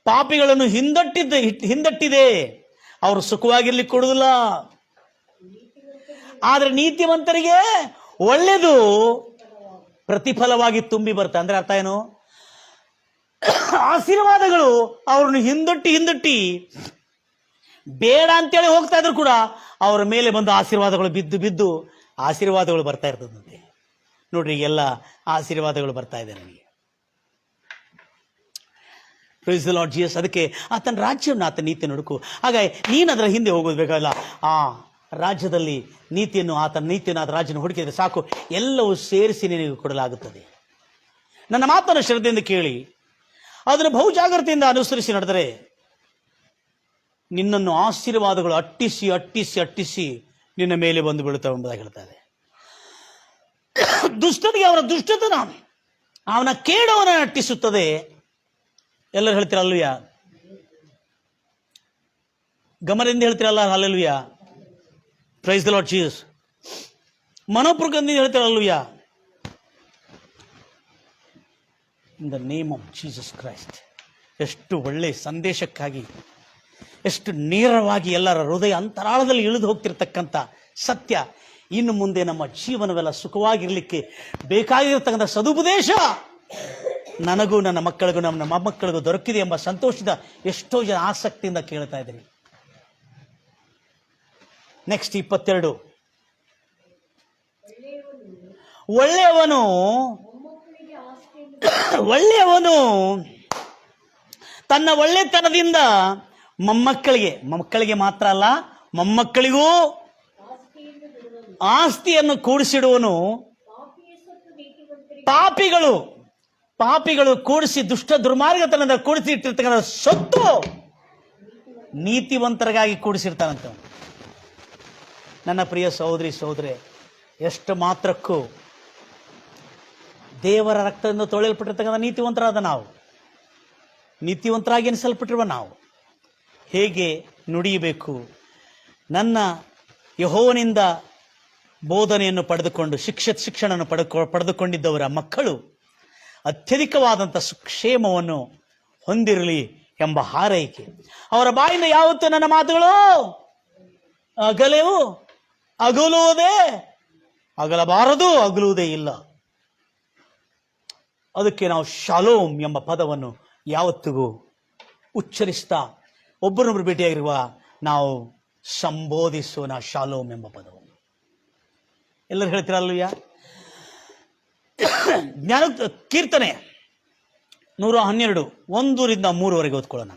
ಪಾಪಿಗಳನ್ನು ಹಿಂದಟ್ಟಿದೆ. ಅವರು ಸುಖವಾಗಿರ್ಲಿಕ್ಕೆ ಕೊಡುವುದಿಲ್ಲ. ಆದರೆ ನೀತಿವಂತರಿಗೆ ಒಳ್ಳೆಯದು ಪ್ರತಿಫಲವಾಗಿ ತುಂಬಿ ಬರುತ್ತೆ. ಅಂದ್ರೆ ಅರ್ಥ ಏನು? ಆಶೀರ್ವಾದಗಳು ಅವ್ರನ್ನು ಹಿಂದಟ್ಟಿ ಬೇಡ ಅಂತೇಳಿ ಹೋಗ್ತಾ ಇದ್ರು ಕೂಡ ಅವರ ಮೇಲೆ ಬಂದು ಆಶೀರ್ವಾದಗಳು ಬಿದ್ದು ಆಶೀರ್ವಾದಗಳು ಬರ್ತಾ ಇರ್ತದಂತೆ. ನೋಡ್ರಿ, ಎಲ್ಲ ಆಶೀರ್ವಾದಗಳು ಬರ್ತಾ ಇದೆ ನನಗೆ. Praise the Lord Jesus. ಅದಕ್ಕೆ ಆತನ ರಾಜ್ಯವನ್ನು, ಆತನ ನೀತಿಯನ್ನು ಹುಡುಕು. ಹಾಗಾಗಿ ನೀನು ಅದರ ಹಿಂದೆ ಹೋಗೋದು ಬೇಕಾಗಿಲ್ಲ. ಆ ರಾಜ್ಯದಲ್ಲಿ ನೀತಿಯನ್ನು, ಆತನ ನೀತಿಯನ್ನು, ಆತನ ರಾಜ್ಯವನ್ನು ಹುಡುಕಿದ್ರೆ ಸಾಕು, ಎಲ್ಲವೂ ಸೇರಿಸಿ ನಿನಗೆ ಕೊಡಲಾಗುತ್ತದೆ. ನನ್ನ ಮಾತನ್ನು ಶ್ರದ್ಧೆಯಿಂದ ಕೇಳಿ ಅದನ್ನು ಬಹು ಜಾಗ್ರತೆಯಿಂದ ಅನುಸರಿಸಿ ನಡೆದರೆ ನಿನ್ನನ್ನು ಆಶೀರ್ವಾದಗಳು ಅಟ್ಟಿಸಿ ನಿನ್ನ ಮೇಲೆ ಬಂದು ಬೀಳುತ್ತವೆ ಎಂಬುದಾಗಿ ಹೇಳ್ತಾರೆ. ದುಷ್ಟನಿಗೆ ಅವನ ದುಷ್ಟತನ, ಅವನ ಕೇಡವನ್ನ ಅಟ್ಟಿಸುತ್ತದೆ. ಎಲ್ಲರೂ ಹೇಳ್ತೀರಲ್ವಯ್ಯ? ಗಮನದಿಂದ ಹೇಳ್ತೀರಲ್ಲ, hallelujah. Praise the Lord Jesus. ಮನೋಪ್ರಕೃತಿಯಿಂದ ಹೇಳ್ತೀರಲ್ವಯ್ಯ? In the name of Jesus Christ. ಎಷ್ಟು ಒಳ್ಳೆ ಸಂದೇಶಕ್ಕಾಗಿ ಎಷ್ಟು ನೇರವಾಗಿ ಎಲ್ಲರ ಹೃದಯ ಅಂತರಾಳದಲ್ಲಿ ಇಳಿದು ಹೋಗ್ತಿರ್ತಕ್ಕಂಥ ಸತ್ಯ. ಇನ್ನು ಮುಂದೆ ನಮ್ಮ ಜೀವನವೆಲ್ಲ ಸುಖವಾಗಿರಲಿಕ್ಕೆ ಬೇಕಾಗಿರತಕ್ಕಂಥ ಸದುಪದೇಶ ನನಗೂ ನನ್ನ ಮಕ್ಕಳಿಗೂ ನಮ್ಮ ಮೊಮ್ಮಕ್ಕಳಿಗೂ ದೊರಕಿದೆ ಎಂಬ ಸಂತೋಷದ ಎಷ್ಟೋ ಜನ ಆಸಕ್ತಿಯಿಂದ ಕೇಳ್ತಾ ಇದ್ದೀರಿ. ನೆಕ್ಸ್ಟ್ 22. ಒಳ್ಳೆಯವನು ತನ್ನ ಒಳ್ಳೆತನದಿಂದ ಮೊಮ್ಮಕ್ಕಳಿಗೆ ಮಾತ್ರ ಅಲ್ಲ, ಮೊಮ್ಮಕ್ಕಳಿಗೂ ಆಸ್ತಿಯನ್ನು ಕೂಡಿಸಿಡುವನು. ಪಾಪಿಗಳು ಕೂಡಿಸಿ ದುಷ್ಟ ದುರ್ಮಾರ್ಗತನದ ಕೂಡಿಸಿ ಇಟ್ಟಿರ್ತಕ್ಕಂಥ ಸೊತ್ತು ನೀತಿವಂತರಿಗಾಗಿ ಕೂಡಿಸಿರ್ತಾನಂತ. ನನ್ನ ಪ್ರಿಯ ಸಹೋದರಿ ಸಹೋದರೇ, ಎಷ್ಟು ಮಾತ್ರಕ್ಕೂ ದೇವರ ರಕ್ತದಿಂದ ತೊಳೆಯಲ್ಪಟ್ಟಿರ್ತಕ್ಕಂಥ ನೀತಿವಂತರಾಗಿ ಎನಿಸಲ್ಪಟ್ಟಿರುವ ನಾವು ಹೇಗೆ ನುಡಿಯಬೇಕು? ನನ್ನ ಯೆಹೋವನಿಂದ ಬೋಧನೆಯನ್ನು ಪಡೆದುಕೊಂಡು ಶಿಕ್ಷಣವನ್ನು ಪಡೆದುಕೊಂಡಿದ್ದವರ ಮಕ್ಕಳು ಅತ್ಯಧಿಕವಾದಂಥ ಸುಕ್ಷೇಮವನ್ನು ಹೊಂದಿರಲಿ ಎಂಬ ಹಾರೈಕೆ. ಅವರ ಬಾಯಿಂದ ಯಾವತ್ತೂ ನನ್ನ ಮಾತುಗಳು ಅಗಲಬಾರದು, ಅಗಲುವುದೇ ಇಲ್ಲ. ಅದಕ್ಕೆ ನಾವು ಶಾಲೋಮ್ ಎಂಬ ಪದವನ್ನು ಯಾವತ್ತಿಗೂ ಉಚ್ಚರಿಸ್ತಾ ಒಬ್ಬರೊಬ್ಬರು ಭೇಟಿಯಾಗಿರುವ ನಾವು ಸಂಬೋಧಿಸೋಣ ಶಾಲೋಮ್ ಎಂಬ ಪದವನ್ನು. ಎಲ್ಲರೂ ಹೇಳ್ತೀರಲ್ವಯ್ಯ? ಕೀರ್ತನೆ 112 1-3 ಓದ್ಕೊಳ್ಳೋಣ.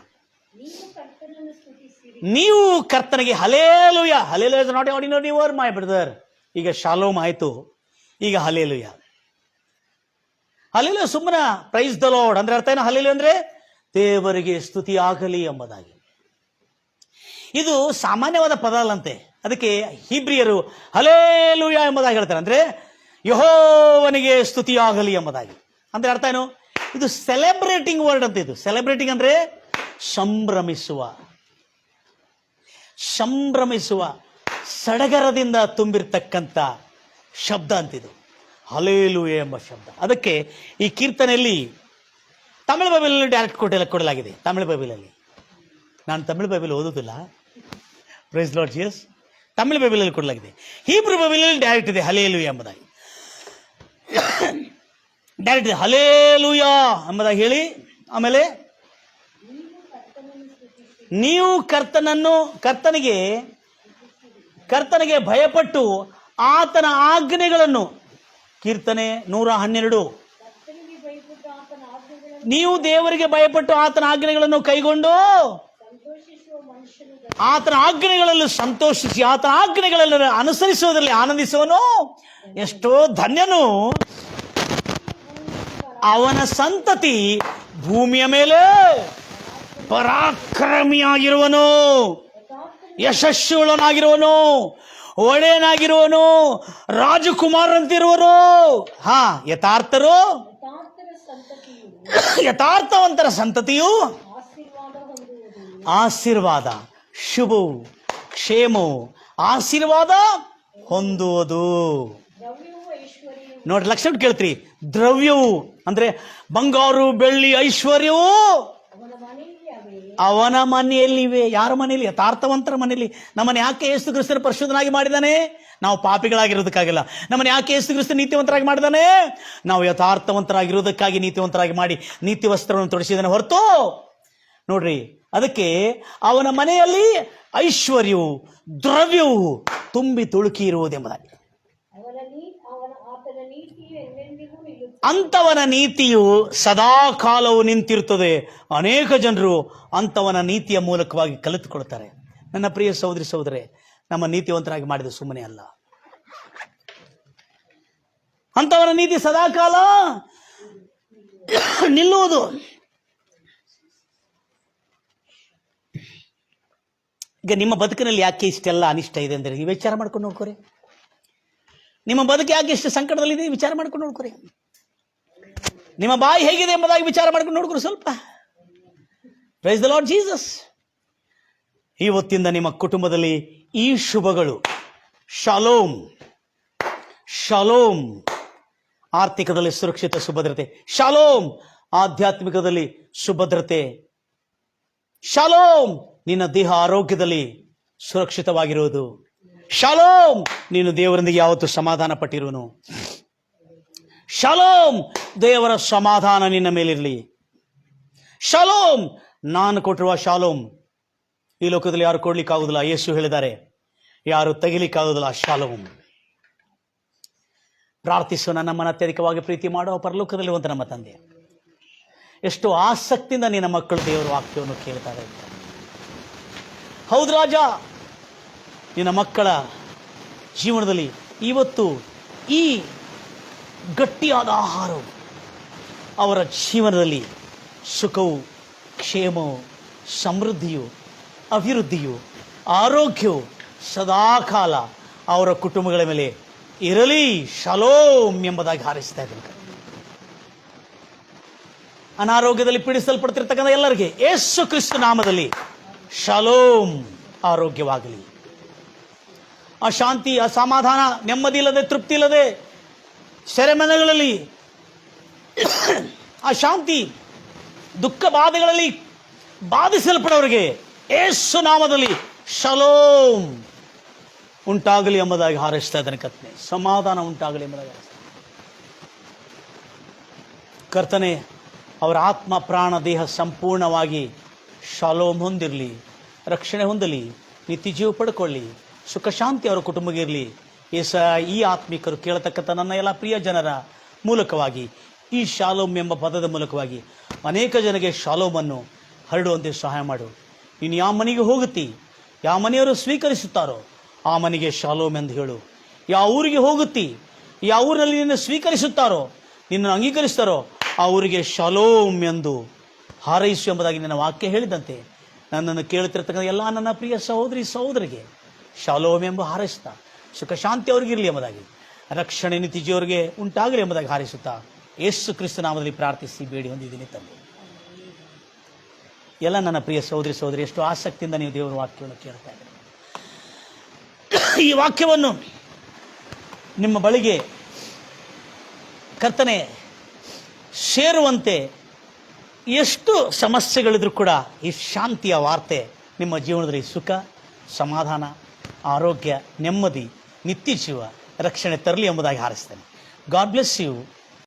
ನೀವು ಕರ್ತನಿಗೆ hallelujah. Hallelujah is not ordinary word my brother. ಈಗ ಶಾಲೋಮ್ ಆಯಿತು, ಈಗ ಹಲ್ಲೆಲೂಯಾ. ಹಲ್ಲೆಲೂಯಾ ಸುಮ್ಮನೆ ಪ್ರೈಸ್ ದ ಲಾರ್ಡ್ ಅಂದ್ರೆ ಅರ್ಥ ಏನು? ಹಲ್ಲೆಲೂಯಾ ಅಂದ್ರೆ ದೇವರಿಗೆ ಸ್ತುತಿ ಆಗಲಿ ಎಂಬುದಾಗಿ. ಇದು ಸಾಮಾನ್ಯವಾದ ಪದ ಅಲ್ಲಂತೆ. ಅದಕ್ಕೆ ಹೀಬ್ರಿಯರು ಹಲ್ಲೆಲೂಯಾ ಎಂಬುದಾಗಿ ಹೇಳ್ತಾರೆ. ಅಂದ್ರೆ ಯೆಹೋವನಿಗೆ ಸ್ತುತಿ ಆಗಲಿ ಎಂಬುದಾಗಿ. ಅಂದ್ರೆ ಅರ್ಥ ಏನು? ಇದು ಸೆಲೆಬ್ರೇಟಿಂಗ್ ವರ್ಡ್ ಅಂತ. ಇದು ಸೆಲೆಬ್ರೇಟಿಂಗ್ ಅಂದ್ರೆ ಸಂಭ್ರಮಿಸುವ ಸಡಗರದಿಂದ ತುಂಬಿರ್ತಕ್ಕಂಥ ಶಬ್ದ ಅಂತಿದು ಹಲ್ಲೆಲೂಯಾ ಎಂಬ ಶಬ್ದ. ಅದಕ್ಕೆ ಈ ಕೀರ್ತನೆಯಲ್ಲಿ ತಮಿಳು ಬೈಬಲಲ್ಲಿ ಡೈರೆಕ್ಟ್ ಕೊಡಲಾಗಿದೆ. ತಮಿಳು ಬೈಬಲಲ್ಲಿ, ನಾನು ತಮಿಳು ಬೈಬಲ್ ಓದುವುದಿಲ್ಲ, ಪ್ರೈಸ್ ಲಾರ್ಡ್ ಜೀಸಸ್. ತಮಿಳು ಬೈಬಲಲ್ಲಿ ಕೊಡಲಾಗಿದೆ. ಹೀಬ್ರೂ ಬೈಬಲಲ್ಲಿ ಡೈರೆಕ್ಟ್ ಇದೆ ಹಲ್ಲೆಲೂಯಾ ಎಂಬುದಾಗಿ. ಡೈರೆಕ್ಟ್ ಇದೆ ಹಲ್ಲೆಲೂಯಾ ಎಂಬುದಾಗಿ ಹೇಳಿ. ಆಮೇಲೆ ನೀವು ಕರ್ತನಿಗೆ ಭಯಪಟ್ಟು ಆತನ ಆಜ್ಞೆಗಳನ್ನು, ಕೀರ್ತನೆ 112, ನೀವು ದೇವರಿಗೆ ಭಯಪಟ್ಟು ಆತನ ಆಜ್ಞೆಗಳನ್ನು ಕೈಗೊಂಡು ಆತನ ಆಜ್ಞೆಗಳಲ್ಲಿ ಸಂತೋಷಿಸಿ ಆತನ ಆಜ್ಞೆಗಳಲ್ಲಿ ಅನುಸರಿಸುವುದರಲ್ಲಿ ಆನಂದಿಸುವನು ಎಷ್ಟೋ ಧನ್ಯನು. ಅವನ ಸಂತತಿ ಭೂಮಿಯ ಮೇಲೆ ಪರಾಕ್ರಮಿಯಾಗಿರುವನು, ಯಶಸ್ಸುಳ್ಳನಾಗಿರುವನು, ಒಡೆಯನಾಗಿರುವನು, ರಾಜಕುಮಾರಂತಿರುವನು. ಯಥಾರ್ಥವಂತರ ಸಂತತಿಯು ಆಶೀರ್ವಾದ, ಶುಭವು, ಕ್ಷೇಮವು, ಆಶೀರ್ವಾದ ಹೊಂದುವುದು. ನೋಡಿ, ಲಕ್ಷ ಕೇಳ್ತೀರಿ. ದ್ರವ್ಯವು ಅಂದ್ರೆ ಬಂಗಾರು, ಬೆಳ್ಳಿ, ಐಶ್ವರ್ಯವು ಅವನ ಮನೆಯಲ್ಲಿವೆ. ಯಾರ ಮನೆಯಲ್ಲಿ? ಯಥಾರ್ಥವಂತರ ಮನೆಯಲ್ಲಿ. ನಮ್ಮನ್ನು ಯಾಕೆ ಯೇಸು ಕ್ರಿಸ್ತನ ಪರಿಶುದ್ಧನಾಗಿ ಮಾಡಿದಾನೆ? ನಾವು ಪಾಪಿಗಳಾಗಿರೋದಕ್ಕಾಗಿಲ್ಲ. ನಮ್ಮನ್ನು ಯಾಕೆ ಯೇಸು ಕ್ರಿಸ್ತ ನೀತಿವಂತರಾಗಿ ಮಾಡಿದಾನೆ? ನಾವು ಯಥಾರ್ಥವಂತರಾಗಿರೋದಕ್ಕಾಗಿ ನೀತಿವಂತರಾಗಿ ಮಾಡಿ ನೀತಿ ವಸ್ತ್ರವನ್ನು ತೊಡಿಸಿದಾನೆ ಹೊರತು. ನೋಡ್ರಿ, ಅದಕ್ಕೆ ಅವನ ಮನೆಯಲ್ಲಿ ಐಶ್ವರ್ಯವು, ದ್ರವ್ಯವು ತುಂಬಿ ತುಳುಕಿ ಇರುವುದೆಂಬುದಾಗಿ. ಅಂತವನ ನೀತಿಯು ಸದಾ ಕಾಲವು ನಿಂತಿರುತ್ತದೆ. ಅನೇಕ ಜನರು ಅಂತವನ ನೀತಿಯ ಮೂಲಕವಾಗಿ ಕಲಿತುಕೊಳ್ತಾರೆ. ನನ್ನ ಪ್ರಿಯ ಸಹೋದರಿ ಸಹೋದರೇ, ನಮ್ಮ ನೀತಿವಂತರಾಗಿ ಮಾಡಿದ ಸುಮ್ಮನೆ ಅಲ್ಲ. ಅಂತವನ ನೀತಿ ಸದಾ ಕಾಲ ನಿಲ್ಲುವುದು. ಈಗ ನಿಮ್ಮ ಬದುಕಿನಲ್ಲಿ ಯಾಕೆ ಇಷ್ಟೆಲ್ಲ ಅನಿಷ್ಟ ಇದೆ ಅಂದರೆ ನೀವು ವಿಚಾರ ಮಾಡ್ಕೊಂಡು ನೋಡ್ಕೊರಿ. ನಿಮ್ಮ ಬದುಕು ಯಾಕೆ ಇಷ್ಟು ಸಂಕಟದಲ್ಲಿದೆ ವಿಚಾರ ಮಾಡ್ಕೊಂಡು ನೋಡ್ಕೊರಿ. ನಿಮ್ಮ ಬಾಯಿ ಹೇಗಿದೆ ಎಂಬುದಾಗಿ ವಿಚಾರ ಮಾಡ್ಕೊಂಡು ನೋಡ್ಕೊರಿ ಸ್ವಲ್ಪ. Price the Lord Jesus. ಇವತ್ತಿಂದ ನಿಮ್ಮ ಕುಟುಂಬದಲ್ಲಿ ಈ ಶುಭಗಳು, ಶಾಲೋಮ್, ಶಾಲೋಮ್, ಆರ್ಥಿಕದಲ್ಲಿ ಸುರಕ್ಷಿತ ಸುಭದ್ರತೆ, ಶಾಲೋಮ್, ಆಧ್ಯಾತ್ಮಿಕದಲ್ಲಿ ಸುಭದ್ರತೆ, ಶಾಲೋಮ್, ನಿನ್ನ ದೇಹ ಆರೋಗ್ಯದಲ್ಲಿ ಸುರಕ್ಷಿತವಾಗಿರುವುದು. ಶಾಲೋಮ್, ನೀನು ದೇವರೊಂದಿಗೆ ಯಾವತ್ತೂ ಸಮಾಧಾನ ಪಟ್ಟಿರುವನು. ಶಾಲೋಮ್, ದೇವರ ಸಮಾಧಾನ ನಿನ್ನ ಮೇಲಿರಲಿ. ಶಾಲೋಮ್, ನಾನು ಕೊಟ್ಟಿರುವ ಶಾಲೋಮ್ ಈ ಲೋಕದಲ್ಲಿ ಯಾರು ಕೊಡ್ಲಿಕ್ಕಾಗುದಿಲ್ಲ. ಯೇಸು ಹೇಳಿದ್ದಾರೆ, ಯಾರು ತೆಗಿಲಿಕ್ಕಾಗುದಿಲ್ಲ ಶಾಲೋಮ್. ಪ್ರಾರ್ಥಿಸು, ನಮ್ಮನ್ನು ಅತ್ಯಧಿಕವಾಗಿ ಪ್ರೀತಿ ಮಾಡುವ ಪರಲೋಕದಲ್ಲಿರುವಂತ ನಮ್ಮ ತಂದೆ, ಎಷ್ಟು ಆಸಕ್ತಿಯಿಂದ ನಿನ್ನ ಮಕ್ಕಳು ದೇವರ ವಾಕ್ಯವನ್ನು ಕೇಳ್ತಾರೆ. ಹೌದು ರಾಜ, ನಿನ್ನ ಮಕ್ಕಳ ಜೀವನದಲ್ಲಿ ಇವತ್ತು ಈ ಗಟ್ಟಿಯಾದ ಆಹಾರವು ಅವರ ಜೀವನದಲ್ಲಿ ಸುಖವು, ಕ್ಷೇಮವು, ಸಮೃದ್ಧಿಯು, ಅಭಿವೃದ್ಧಿಯು, ಆರೋಗ್ಯವು ಸದಾಕಾಲ ಅವರ ಕುಟುಂಬಗಳ ಮೇಲೆ ಇರಲಿ. ಶಾಲೋಮ್ ಎಂಬುದಾಗಿ ಹಾರೈಸ್ತಾ ಇದ್ದೀನಿ. ಅನಾರೋಗ್ಯದಲ್ಲಿ ಪೀಡಿಸಲ್ಪಡ್ತಿರ್ತಕ್ಕಂಥ ಎಲ್ಲರಿಗೆ ಯೇಸು ಕ್ರಿಸ್ತ ನಾಮದಲ್ಲಿ ಶಾಲೋಮ್ ಆರೋಗ್ಯವಾಗಲಿ. ಅಶಾಂತಿ, ಅಸಮಾಧಾನ, ನೆಮ್ಮದಿ ಇಲ್ಲದೆ, ತೃಪ್ತಿ ಇಲ್ಲದೆ ಸೆರೆಮನೆಗಳಲ್ಲಿ ಅಶಾಂತಿ, ದುಃಖ ಬಾಧೆಗಳಲ್ಲಿ ಬಾಧಿಸಲ್ಪಡೋರಿಗೆ ಯೇಸು ನಾಮದಲ್ಲಿ ಶಾಲೋಮ್ ಉಂಟಾಗಲಿ ಎಂಬುದಾಗಿ ಹಾರೈಸ್ತಾ ಇದ್ದಾನೆ. ಕರ್ತನೆ, ಸಮಾಧಾನ ಉಂಟಾಗಲಿ ಎಂಬುದಾಗಿ ಕರ್ತನೆ, ಅವರ ಆತ್ಮ, ಪ್ರಾಣ, ದೇಹ ಸಂಪೂರ್ಣವಾಗಿ ಶಾಲೋಮ್ ಹೊಂದಿರಲಿ, ರಕ್ಷಣೆ ಹೊಂದಲಿ, ನಿತ್ಯ ಜೀವ ಪಡ್ಕೊಳ್ಳಿ, ಸುಖ ಶಾಂತಿ ಅವರ ಕುಟುಂಬಕ್ಕೆ ಇರಲಿ. ಈ ಆತ್ಮಿಕರು ಕೇಳತಕ್ಕಂಥ ನನ್ನ ಎಲ್ಲ ಪ್ರಿಯ ಜನರ ಮೂಲಕವಾಗಿ, ಈ ಶಾಲೋಮ್ ಎಂಬ ಪದದ ಮೂಲಕವಾಗಿ ಅನೇಕ ಜನಗೆ ಶಾಲೋಮನ್ನು ಹರಡುವಂತೆ ಸಹಾಯ ಮಾಡು. ನೀನು ಯಾವ ಮನೆಗೆ ಹೋಗುತ್ತಿ, ಯಾವ ಮನೆಯವರು ಸ್ವೀಕರಿಸುತ್ತಾರೋ ಆ ಮನೆಗೆ ಶಾಲೋಮ್ ಎಂದು ಹೇಳು. ಯಾವ ಊರಿಗೆ ಹೋಗುತ್ತಿ, ಯಾವ ಊರಿನಲ್ಲಿ ನಿನ್ನ ಸ್ವೀಕರಿಸುತ್ತಾರೋ, ನಿನ್ನನ್ನು ಅಂಗೀಕರಿಸ್ತಾರೋ ಆ ಊರಿಗೆ ಶಾಲೋಮ್ ಎಂದು ಹಾರೈಸು ಎಂಬುದಾಗಿ ನನ್ನ ವಾಕ್ಯ ಹೇಳಿದಂತೆ, ನನ್ನನ್ನು ಕೇಳುತ್ತಿರತಕ್ಕಂಥ ಎಲ್ಲ ನನ್ನ ಪ್ರಿಯ ಸಹೋದರಿ ಸಹೋದರಿಗೆ ಶಾಲೋಮ್ ಎಂಬ ಹಾರೈಸ್ತಾ, ಸುಖ ಶಾಂತಿ ಅವ್ರಿಗಿರಲಿ ಎಂಬುದಾಗಿ, ರಕ್ಷಣೆ ನಿತ್ಯಜೀವರಿಗೆ ಉಂಟಾಗಲಿ ಎಂಬುದಾಗಿ ಹಾರೈಸುತ್ತಾ ಯೇಸು ಕ್ರಿಸ್ತ ನಾಮದಲ್ಲಿ ಪ್ರಾರ್ಥಿಸಿ ಬೇಡಿ ಹೊಂದಿದ್ದೀನಿ ತಂದೆ. ಎಲ್ಲ ನನ್ನ ಪ್ರಿಯ ಸಹೋದರಿ ಸಹೋದರಿ, ಎಷ್ಟು ಆಸಕ್ತಿಯಿಂದ ನೀವು ದೇವರ ವಾಕ್ಯವನ್ನು ಕೇಳ್ತಾ ಇದ್ದೀರಿ. ಈ ವಾಕ್ಯವನ್ನು ನಿಮ್ಮ ಬಳಿಗೆ ಕರ್ತನೆ ಸೇರುವಂತೆ ಎಷ್ಟು ಸಮಸ್ಯೆಗಳಿದ್ರೂ ಕೂಡ ಈ ಶಾಂತಿಯ ವಾರ್ತೆ ನಿಮ್ಮ ಜೀವನದಲ್ಲಿ ಸುಖ, ಸಮಾಧಾನ, ಆರೋಗ್ಯ, ನೆಮ್ಮದಿ, ನಿತ್ಯ ಜೀವ, ರಕ್ಷಣೆ ತರಲಿ ಎಂಬುದಾಗಿ ಹಾರೈಸ್ತೇನೆ. God bless you.